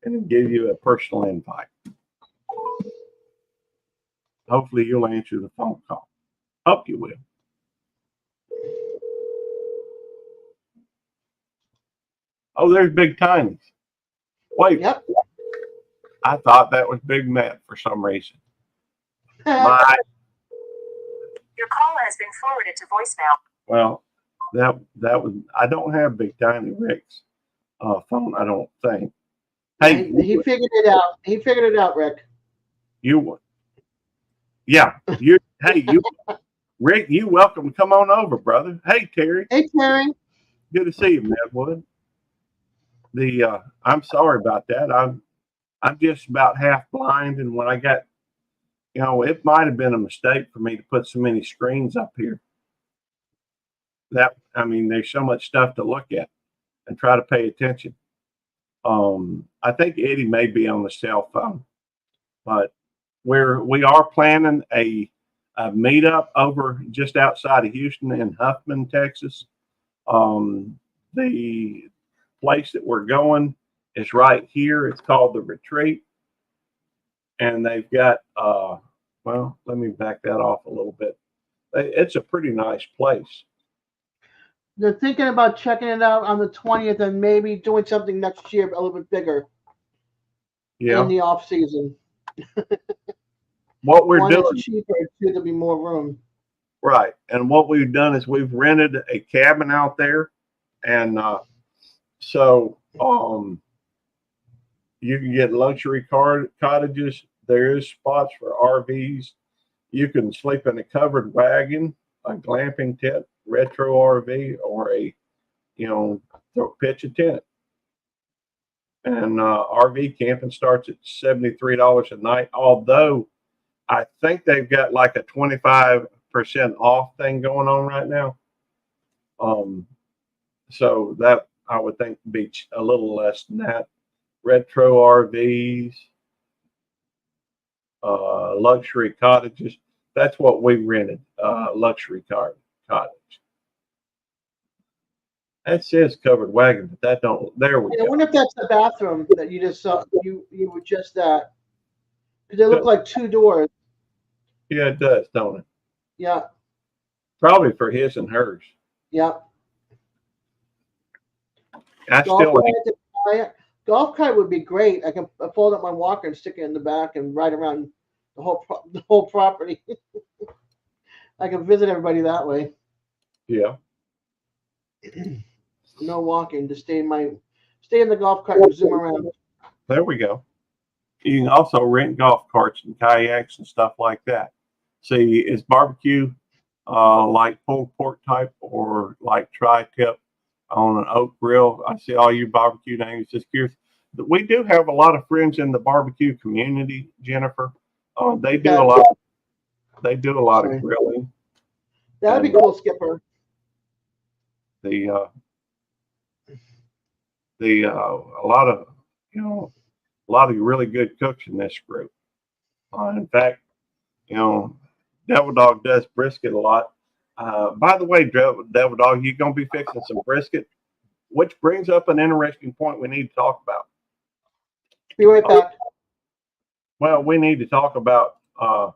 Speaker 1: and give you a personal invite. Hopefully you'll answer the phone call. Hope you will. Oh, there's Big Tiny. Wait,
Speaker 4: Yep.
Speaker 1: I thought that was Big Matt for some reason. My
Speaker 9: Your call has been forwarded to voicemail.
Speaker 1: Well, that was, I don't have Big Tiny Rick's phone, I don't think. Hey,
Speaker 4: He figured it out. He figured it out, Rick.
Speaker 1: Rick, you welcome to come on over, brother. Hey, Terry.
Speaker 4: Hey, Terry.
Speaker 1: Good to see you, Medwood. I'm sorry about that. I'm just about half blind, and when I got, it might have been a mistake for me to put so many screens up here. There's so much stuff to look at and try to pay attention. I think Eddie may be on the cell phone, but we are planning a meetup over just outside of Houston in Huffman, Texas. The place that we're going is right here. It's called The Retreat. And they've got, let me back that off a little bit. It's a pretty nice place.
Speaker 4: They're thinking about checking it out on the 20th and maybe doing something next year, a little bit bigger.
Speaker 1: Yeah.
Speaker 4: In the off season.
Speaker 1: What we're
Speaker 4: One,
Speaker 1: doing.
Speaker 4: it's cheaper. Two, there'll be more room.
Speaker 1: Right. And what we've done is we've rented a cabin out there. And so you can get luxury cottages. There is spots for RVs. You can sleep in a covered wagon, a glamping tent, retro RV, or pitch a tent. And RV camping starts at $73 a night, although I think they've got like a 25% off thing going on right now. So that I would think would be a little less than that. Retro RVs, luxury cottages. That's what we rented, luxury cottage. That says covered wagon, but that don't. There we
Speaker 4: I
Speaker 1: go.
Speaker 4: wonder if that's the bathroom that you just saw. You were just that. Because they look like two doors.
Speaker 1: Yeah, it does, don't it?
Speaker 4: Yeah.
Speaker 1: Probably for his and hers.
Speaker 4: Yeah. Golf cart would be great. I can fold up my walker and stick it in the back and ride around the whole property. I can visit everybody that way.
Speaker 1: Yeah.
Speaker 4: No walking. Just stay in the golf cart and zoom around.
Speaker 1: There we go. You can also rent golf carts and kayaks and stuff like that. See, is barbecue like pulled pork type or like tri-tip on an oak grill? I see all you barbecue names. Just curious. We do have a lot of friends in the barbecue community, Jennifer. They do a lot. They do a lot of grilling.
Speaker 4: That'd be cool, Skipper.
Speaker 1: A lot of really good cooks in this group. In fact, Devil Dog does brisket a lot. By the way, Devil Dog, you're going to be fixing some brisket, which brings up an interesting point we need to talk about.
Speaker 4: Be right back.
Speaker 1: Well, we need to talk about the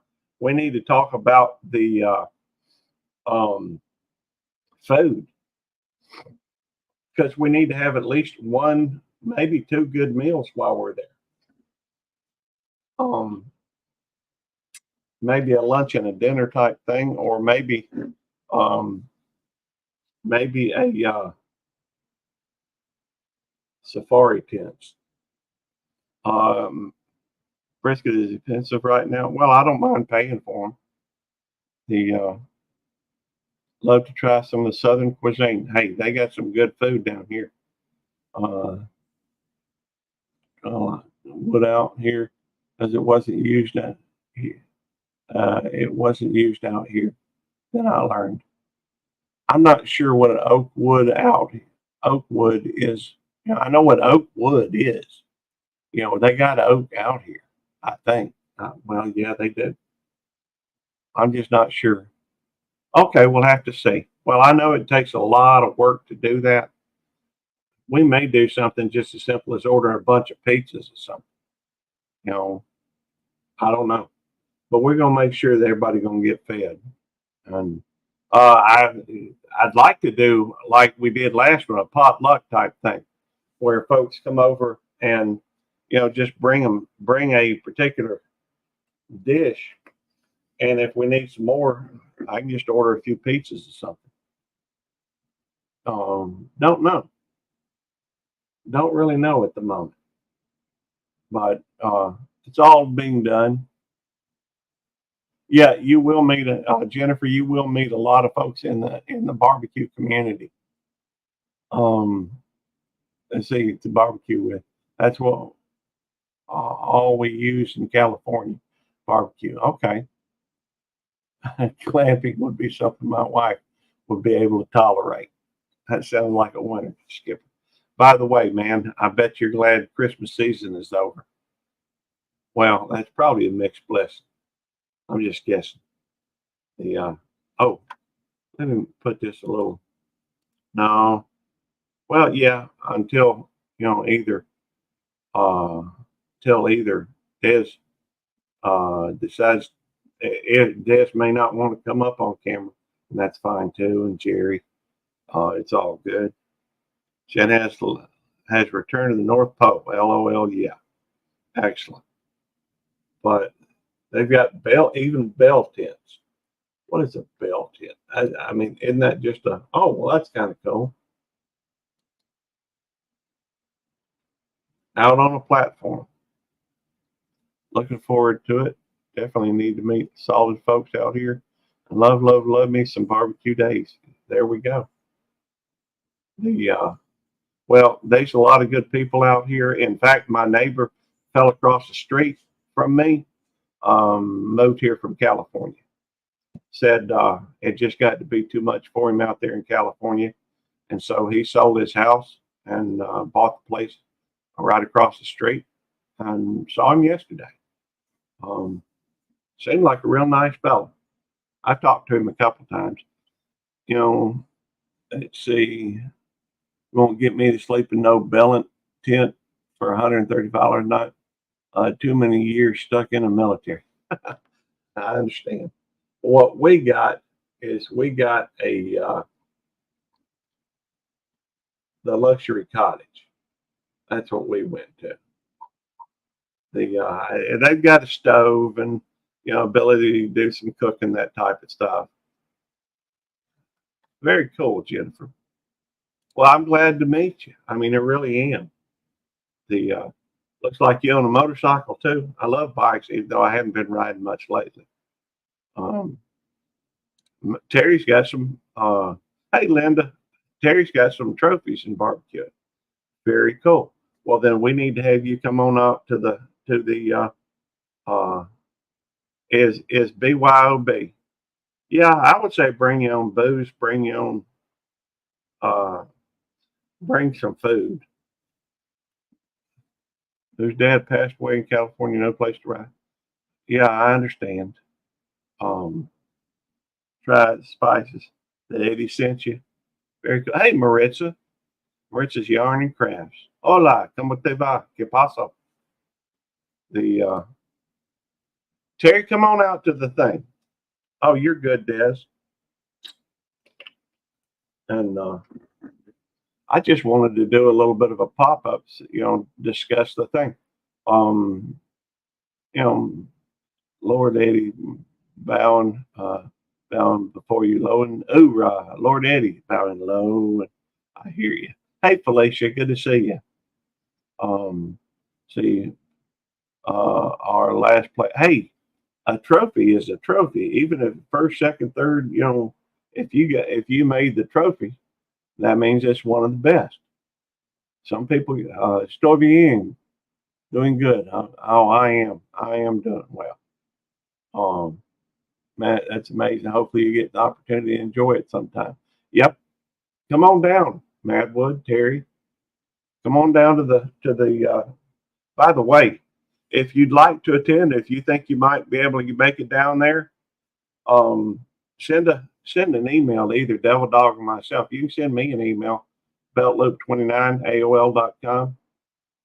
Speaker 1: food, because we need to have at least one, maybe two good meals while we're there. Maybe a lunch and a dinner type thing, or maybe a safari tents. Brisket is expensive right now. Well, I don't mind paying for them. Love to try some of the Southern cuisine. Hey, they got some good food down here. Wood out here, because it wasn't used out here. It wasn't used out here. Then I learned. I'm not sure what an oak wood is. I know what oak wood is. They got oak out here, I think. Well, yeah, they did. I'm just not sure. Okay, we'll have to see. Well, I know it takes a lot of work to do that. We may do something just as simple as order a bunch of pizzas or something. I don't know. But we're going to make sure that everybody's going to get fed. And I'd like to do like we did last one, a potluck type thing, where folks come over and just bring a particular dish, And if we need some more, I can just order a few pizzas or something. Don't know. Don't really know at the moment. But it's all being done. Yeah, you will meet Jennifer. You will meet a lot of folks in the barbecue community. Let's see, to barbecue with. That's what all we use in California, barbecue. Okay, glamping would be something my wife would be able to tolerate. That sounds like a winner, Skipper. By the way, man, I bet you're glad Christmas season is over. Well, that's probably a mixed blessing. I'm just guessing. The oh, let me put this a little. No, well, yeah, until either till either Des decides Des may not want to come up on camera, and that's fine too. And Jerry, it's all good. Jen has returned to the North Pole. LOL, yeah, excellent. But they've got even bell tents. What is a bell tent? I mean, isn't that just oh, well, that's kind of cool. Out on a platform. Looking forward to it. Definitely need to meet solid folks out here. Love me some barbecue days. There we go. Well, there's a lot of good people out here. In fact, my neighbor fell across the street from me, moved here from California. Said it just got to be too much for him out there in California. And so he sold his house and bought the place right across the street, and saw him yesterday. Seemed like a real nice fellow. I talked to him a couple times. Let's see, won't get me to sleep in no bell tent for $135 a night. Too many years stuck in the military. I understand. What we got is we got the luxury cottage. That's what we went to. They've got a stove and ability to do some cooking, that type of stuff. Very cool, Jennifer. Well, I'm glad to meet you. I mean, I really am. Looks like you own a motorcycle too. I love bikes, even though I haven't been riding much lately. Terry's got some. Hey, Linda, Terry's got some trophies in barbecue. Very cool. Well, then we need to have you come on out to the is BYOB. Yeah, I would say bring your own booze, bring your own bring some food. Whose dad passed away in California, no place to ride. Yeah, I understand. Try the spices that Eddie sent you. Very cool. Hey, Maritza. Maritza's Yarn and Crafts. Hola, ¿cómo te va? ¿Qué pasa? Terry, come on out to the thing. Oh, you're good, Des. And I just wanted to do a little bit of a pop-up, discuss the thing. Lord Eddie bowing before you low, and hoorah, Lord Eddie bowing low. And I hear you. Hey, Felicia, good to see you. See, our last play. Hey, a trophy is a trophy, even if first, second, third. If you made the trophy, that means it's one of the best. Some people, estoy bien, doing good. I am doing well. Matt, that's amazing. Hopefully you get the opportunity to enjoy it sometime. Yep. Come on down, Madwood, Terry. Come on down to the by the way, if you'd like to attend, if you think you might be able to make it down there, send an email to either Devil Dog or myself. You can send me an email, beltloop29@aol.com.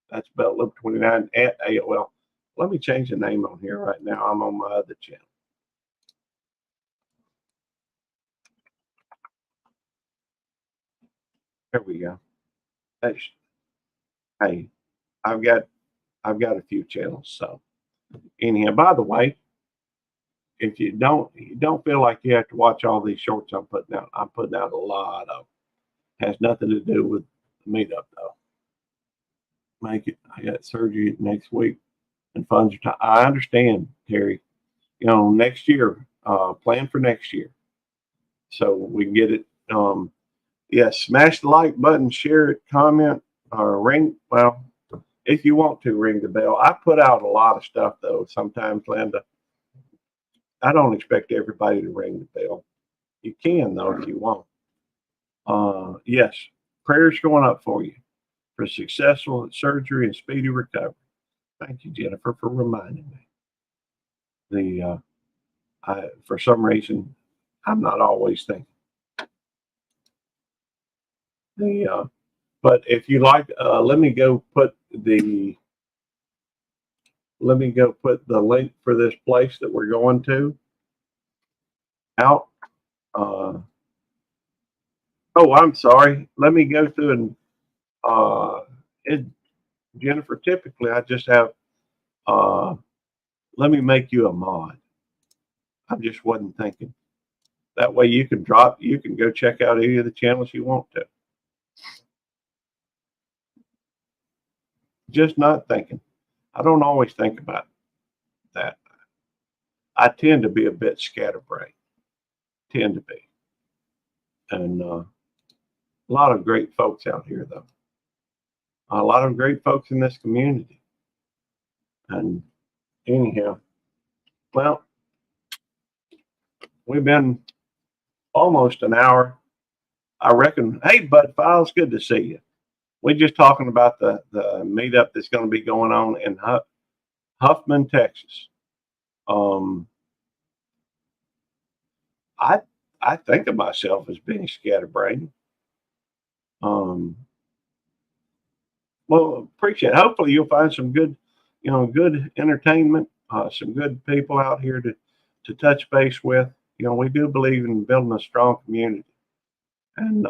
Speaker 1: That's beltloop29@aol. Let me change the name on here right now. I'm on my other channel. There we go. Hey, I've got a few channels. So anyhow, by the way, if you don't feel like you have to watch all these shorts I'm putting out a lot of. Has nothing to do with the meetup though. I got surgery next week and funds are tight. I understand, Terry. You know, next year, plan for next year. So we can get it. Yes, smash the like button, share it, comment, or ring. Well, if you want to, ring the bell. I put out a lot of stuff though. Sometimes, Linda, I don't expect everybody to ring the bell. You can though if you want. Yes, prayers going up for you for successful surgery and speedy recovery. Thank you, Jennifer, for reminding me. For some reason, I'm not always thinking. But if you like, let me go put the link for this place that we're going to out. Oh, I'm sorry. Let me go through and Jennifer, typically I just have, let me make you a mod. I just wasn't thinking. That way you can go check out any of the channels you want to. Just not thinking. I don't always think about that. I tend to be a bit scatterbrained. Tend to be. And a lot of great folks out here, though. A lot of great folks in this community. And anyhow, well, we've been almost an hour. I reckon. Hey, Bud Files, good to see you. We're just talking about the meetup that's going to be going on in Huffman, Texas. I think of myself as being scatterbrained. Well, appreciate it. Hopefully you'll find some good, good entertainment, some good people out here to touch base with. You know, we do believe in building a strong community. And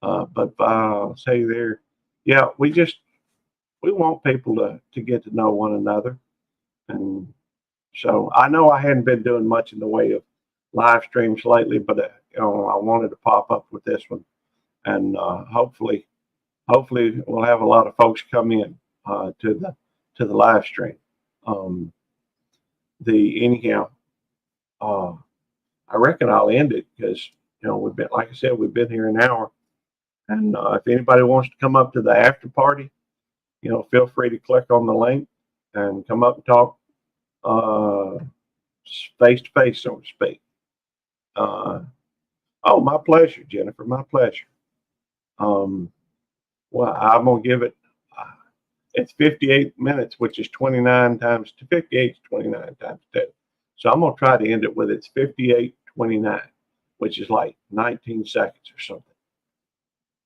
Speaker 1: but I'll say there, yeah, we want people to get to know one another. And so I know I hadn't been doing much in the way of live streams lately, but I wanted to pop up with this one. And hopefully we'll have a lot of folks come in to the live stream. I reckon I'll end it because we've been, like I said, we've been here an hour. And if anybody wants to come up to the after party, feel free to click on the link and come up and talk face to face, so to speak. Oh, my pleasure, Jennifer. My pleasure. Well, I'm gonna give it. It's 58 minutes, which is 29 times 58 is 29 times 2. So I'm gonna try to end it with it's 58:29, which is like 19 seconds or something.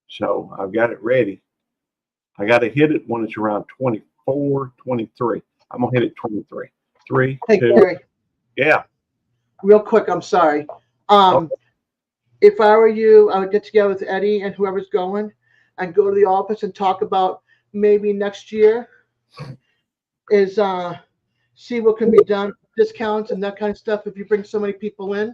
Speaker 1: So I've got it ready. I got to hit it when it's around 24:23. I'm gonna hit it 23. 3,
Speaker 4: Hey,
Speaker 1: 2.
Speaker 4: Gary,
Speaker 1: Yeah.
Speaker 4: real quick, I'm sorry. If I were you, I would get together with Eddie and whoever's going and go to the office and talk about maybe next year is see what can be done, discounts and that kind of stuff if you bring so many people in.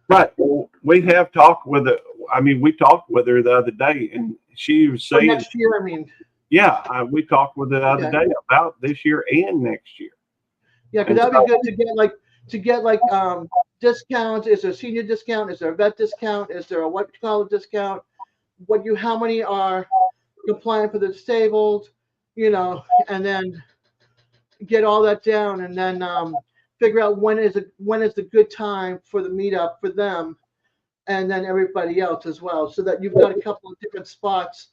Speaker 1: Right. Well, we have talked with her. I mean, we talked with her the other day, and she was
Speaker 4: For
Speaker 1: saying,
Speaker 4: next year, I mean.
Speaker 1: yeah, we talked with her the other day about this year and next year.
Speaker 4: Yeah, because that'd be good to get like discounts. Is there a senior discount? Is there a vet discount? Is there a what you call a discount? How many are compliant for the disabled? And then get all that down, and then figure out when is the good time for the meetup for them, and then everybody else as well, so that you've got a couple of different spots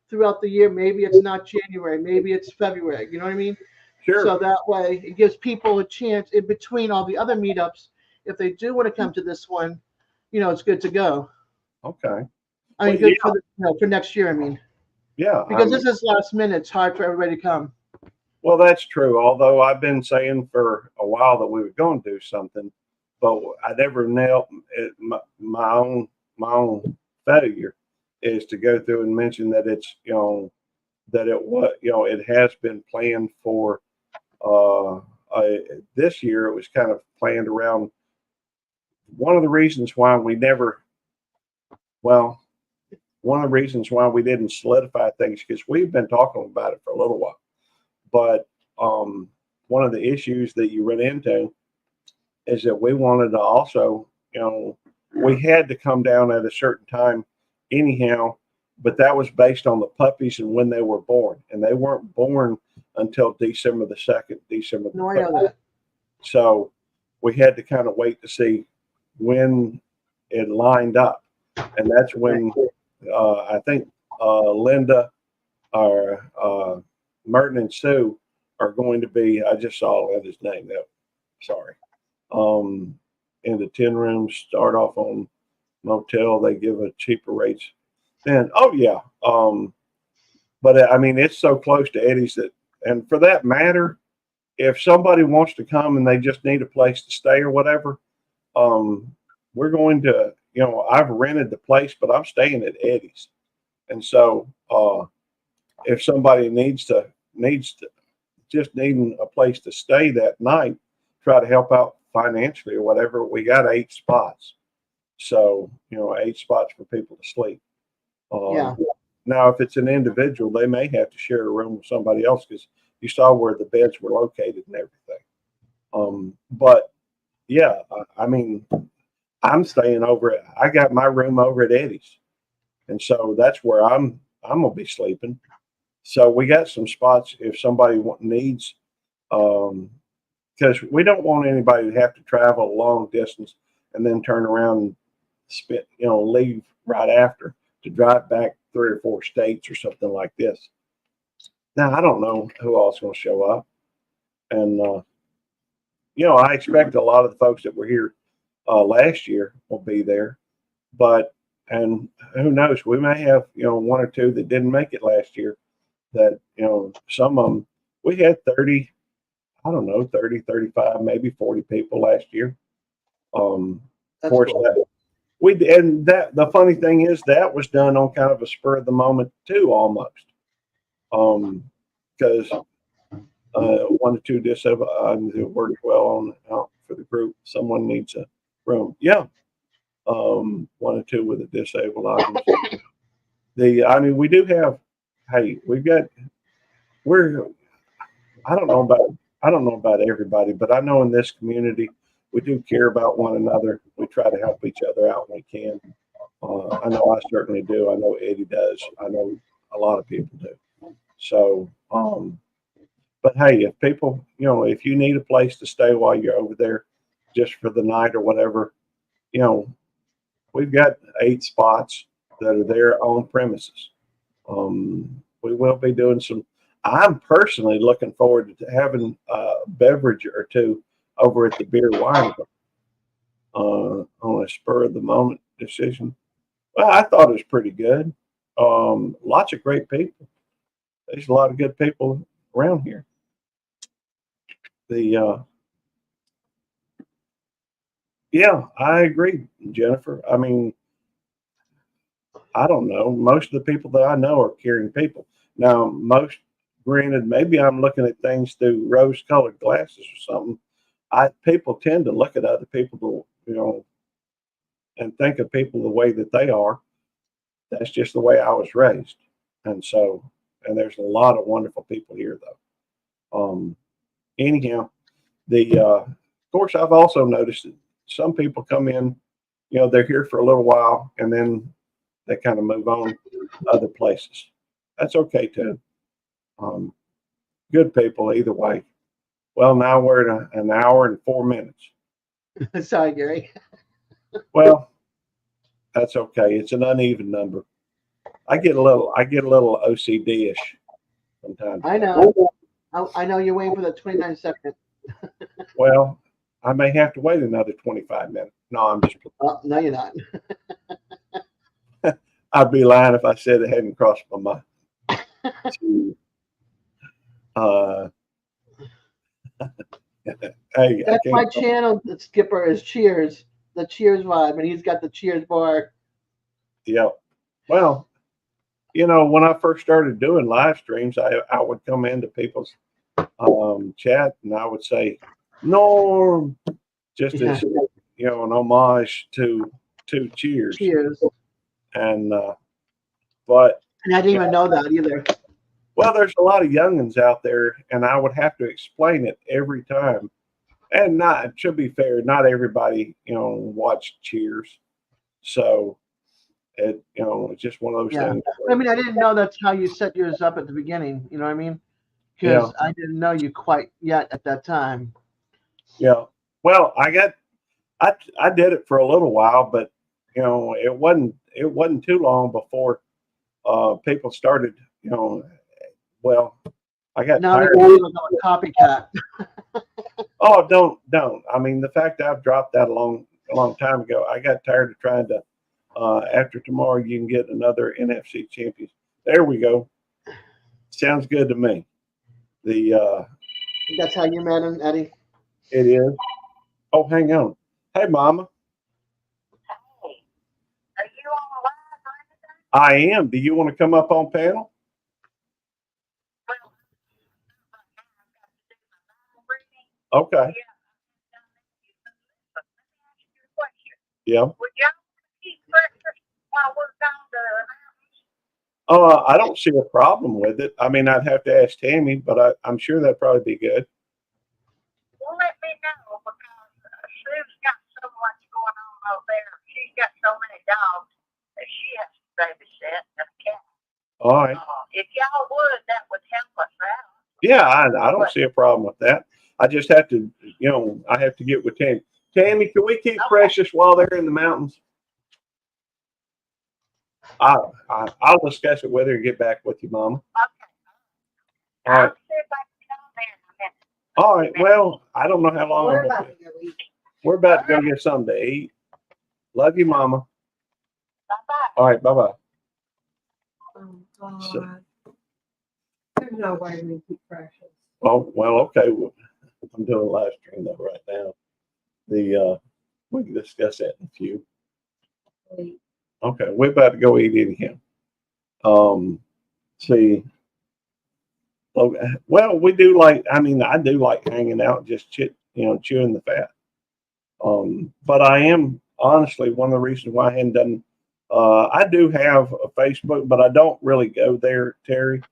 Speaker 4: throughout the year. Maybe it's not January, maybe it's February. You know what I mean?
Speaker 1: Sure.
Speaker 4: So that way it gives people a chance in between all the other meetups. If they do want to come to this one, it's good to go.
Speaker 1: Okay.
Speaker 4: I mean,
Speaker 1: Well,
Speaker 4: good for next year. I mean,
Speaker 1: yeah.
Speaker 4: because this is last minute. It's hard for everybody to come.
Speaker 1: Well, that's true. Although I've been saying for a while that we were going to do something, but I never nailed it. My own failure is to go through and mention that it's it has been planned for this year it was kind of planned around one of the reasons why we never, well, one of the reasons why we didn't solidify things, because we've been talking about it for a little while. But one of the issues that you run into is that we wanted to also, we had to come down at a certain time anyhow, but that was based on the puppies and when they were born. And they weren't born until December the 2nd, December the
Speaker 4: No, I
Speaker 1: 3rd.
Speaker 4: know that.
Speaker 1: So we had to kind of wait to see when it lined up. And that's when I think Linda or Merton and Sue are going to be, I just saw Linda's name. No, sorry. In the 10 rooms, start off on motel, they give a cheaper rates. And oh yeah. But I mean, it's so close to Eddie's that, and for that matter, if somebody wants to come and they just need a place to stay or whatever, we're going to, I've rented the place, but I'm staying at Eddie's. And so, if somebody needs to just needing a place to stay that night, try to help out financially or whatever, we got 8 spots. So, 8 spots for people to sleep.
Speaker 4: Yeah.
Speaker 1: Now, if it's an individual, they may have to share a room with somebody else because you saw where the beds were located and everything. But yeah, I mean, I'm staying over at, I got my room over at Eddie's. And so that's where I'm going to be sleeping. So we got some spots if somebody needs, because we don't want anybody to have to travel a long distance and then turn around and spend, leave right after to drive back 3 or 4 states or something like this. Now, I don't know who else is going to show up. And, I expect a lot of the folks that were here last year will be there. But, and who knows, we may have, 1 or 2 that didn't make it last year that, some of them, we had 30, 35, maybe 40 people last year.
Speaker 4: That's
Speaker 1: Of course,
Speaker 4: cool.
Speaker 1: the funny thing is that was done on kind of a spur of the moment too, almost. Because 1 or 2 disabled, it worked well out for the group. Someone needs a room. Yeah. 1 or 2 with a disabled audience. We do have, hey, I don't know about everybody, but I know in this community, we do care about one another. We try to help each other out when we can. I know I certainly do. I know Eddie does. I know a lot of people do. So, but hey, if people, if you need a place to stay while you're over there just for the night or whatever, we've got 8 spots that are there on premises. We will be doing I'm personally looking forward to having a beverage or 2 over at the Beer Wine on a spur of the moment decision. Well, I thought it was pretty good. Lots of great people. There's a lot of good people around here. Yeah, I agree, Jennifer. I mean, I don't know. Most of the people that I know are caring people. Now, granted, maybe I'm looking at things through rose-colored glasses or something. People tend to look at other people, and think of people the way that they are. That's just the way I was raised. And so, and there's a lot of wonderful people here, though. Anyhow, of course, I've also noticed that some people come in, they're here for a little while and then they kind of move on to other places. That's okay too. Good people either way. Well, now we're at an hour and 4 minutes.
Speaker 4: Sorry, Gary.
Speaker 1: Well, that's okay. It's an uneven number. I get a little OCD-ish sometimes.
Speaker 4: I know. I know you're waiting for the 29 second.
Speaker 1: Well, I may have to wait another 25 minutes. No, I'm just.
Speaker 4: No, you're not.
Speaker 1: I'd be lying if I said it hadn't crossed my mind. Hey,
Speaker 4: That's my channel. The Skipper is Cheers, the Cheers vibe, and he's got the Cheers bar.
Speaker 1: Yep. Well, when I first started doing live streams, I would come into people's chat, and I would say Norm, just
Speaker 4: Yeah.
Speaker 1: as an homage to Cheers.
Speaker 4: Cheers.
Speaker 1: And but
Speaker 4: And I didn't even know that either.
Speaker 1: well, there's a lot of youngins out there, and I would have to explain it every time. And not, to be fair, not everybody watched Cheers, so it's just one of those
Speaker 4: Yeah.
Speaker 1: things.
Speaker 4: I mean, I didn't know that's how you set yours up at the beginning. You know what I mean? Because I didn't know you quite yet at that time.
Speaker 1: Yeah. Well, I did it for a little while, but it wasn't too long before people started. Well, I got
Speaker 4: Now
Speaker 1: tired.
Speaker 4: they're going to go a copycat.
Speaker 1: Oh, don't. I mean, the fact I've dropped that a long time ago, I got tired of trying to. After tomorrow, you can get another NFC champion. There we go. Sounds good to me.
Speaker 4: That's how you met him, Eddie.
Speaker 1: It is. Oh, hang on. Hey, Mama.
Speaker 8: Hey, are you on the live or anything?
Speaker 1: I am. Do you want to come up on panel?
Speaker 8: Well, right now I've got to do my Bible reading.
Speaker 1: Okay.
Speaker 8: But let me ask you a question.
Speaker 1: Yeah.
Speaker 8: Would y'all keep breakfast while we're down the mountains?
Speaker 1: I don't see a problem with it. I mean, I'd have to ask Tammy, but I'm sure that'd probably be good.
Speaker 8: Well, let me know because Sue's got so much going on over there. She's got so many dogs that she has to babysit and a cat.
Speaker 1: All right.
Speaker 8: If y'all would, that would help us out.
Speaker 1: Yeah, I don't see a problem with that. I just have to, I have to get with Tammy. Tammy, can we keep Precious while they're in the mountains? I'll discuss it with her and get back with you, Mama.
Speaker 8: Okay.
Speaker 1: All right.
Speaker 8: I'll see if I can get on there in a minute.
Speaker 1: All right. Well, I don't know how long.
Speaker 5: We're
Speaker 1: I'm gonna
Speaker 5: about to go eat.
Speaker 1: We're about to go get something to eat. Love you, Mama.
Speaker 8: Bye-bye.
Speaker 1: All right. Bye-bye.
Speaker 5: Oh,
Speaker 1: So-
Speaker 5: God. There's no way we keep Precious.
Speaker 1: Oh, well, okay. Well, I'm doing a live stream though right now. We can discuss that in a few.
Speaker 5: Wait.
Speaker 1: Okay, we're about to go eat anyhow. See. Okay. Well, we do like. I mean, I do like hanging out, just chewing the fat. But I am honestly one of the reasons why I hadn't done. I do have a Facebook, but I don't really go there, Terry.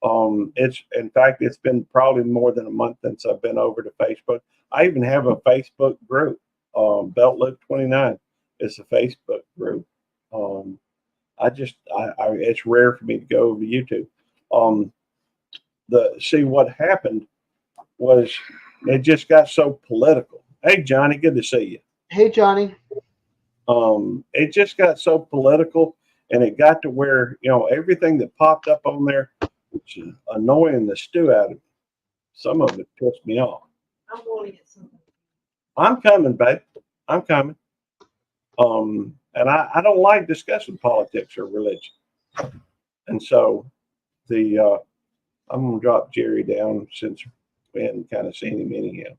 Speaker 1: It's been probably more than a month since I've been over to Facebook. I even have a Facebook group. Belt Loop 29 is a Facebook group. It's rare for me to go over YouTube. What happened was it just got so political. Hey, Johnny, good to see you.
Speaker 4: Hey, Johnny.
Speaker 1: It just got so political, and it got to where everything that popped up on there was annoying the stew out of me. Some of it pissed me off.
Speaker 5: I'm going to get something.
Speaker 1: I'm coming, babe. I'm coming. And I don't like discussing politics or religion. And so I'm gonna drop Jerry down since we hadn't kind of seen him anyhow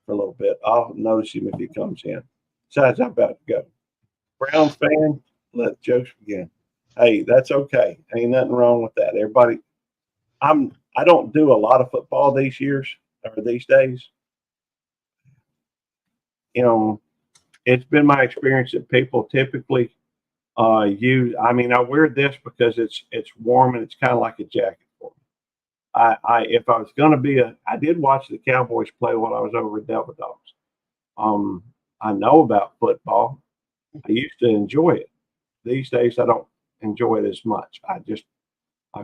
Speaker 1: for a little bit. I'll notice him if he comes in. Besides, I'm about to go. Browns fan, let the jokes begin. Hey, that's okay. Ain't nothing wrong with that. Everybody, I don't do a lot of football these days. It's been my experience that people typically use. I mean, I wear this because it's warm and it's kind of like a jacket for me. If I was going to be I did watch the Cowboys play while I was over at Delta Dogs. I know about football. I used to enjoy it. These days, I don't enjoy it as much. I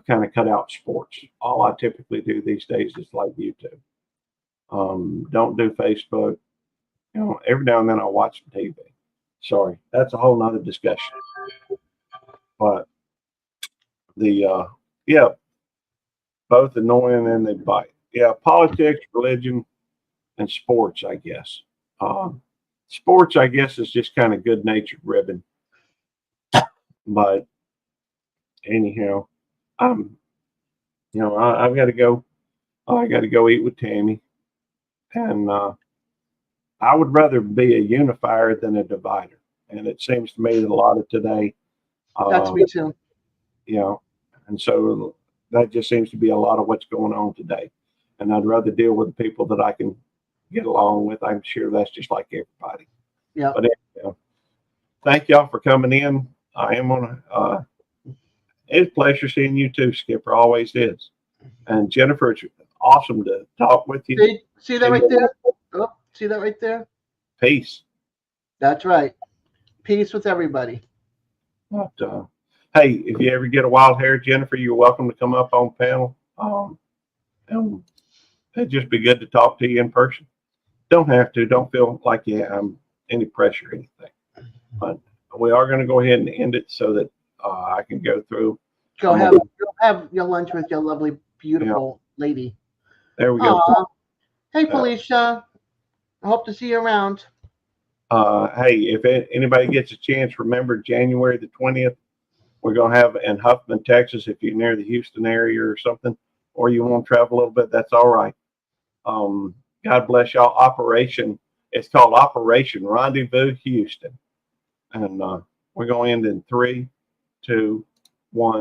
Speaker 1: kind of cut out sports. All I typically do these days is like YouTube. Don't do Facebook. Every now and then I'll watch some TV. Sorry, that's a whole nother discussion. But both annoying and they bite. Yeah, politics, religion, and sports, I guess. Sports, I guess, is just kind of good-natured ribbon. But anyhow, I've got to go. I got to go eat with Tammy, and I would rather be a unifier than a divider. And it seems to me that a lot of today,
Speaker 4: That's me too.
Speaker 1: and so that just seems to be a lot of what's going on today. and I'd rather deal with the people that I can get along with. I'm sure that's just like everybody.
Speaker 4: Yeah.
Speaker 1: But anyway, thank y'all for coming in. I am on. It's a pleasure seeing you too, Skipper. Always is. And Jennifer, it's awesome to talk with you.
Speaker 4: See that right there? Oh, see that right there?
Speaker 1: Peace.
Speaker 4: That's right. Peace with everybody.
Speaker 1: But, hey, if you ever get a wild hair, Jennifer, you're welcome to come up on panel. And it'd just be good to talk to you in person. Don't have to. Don't feel like any pressure or anything. But we are going to go ahead and end it so that I can go through.
Speaker 4: Go have your lunch with your lovely, beautiful lady.
Speaker 1: There we go.
Speaker 4: Hey, Felicia. I hope to see you around.
Speaker 1: Hey, if anybody gets a chance, remember January the 20th, we're going to have in Huffman, Texas. If you're near the Houston area or something, or you want to travel a little bit, that's all right. God bless y'all. It's called Operation Rendezvous Houston. And we're going to end in 3, 2, 1.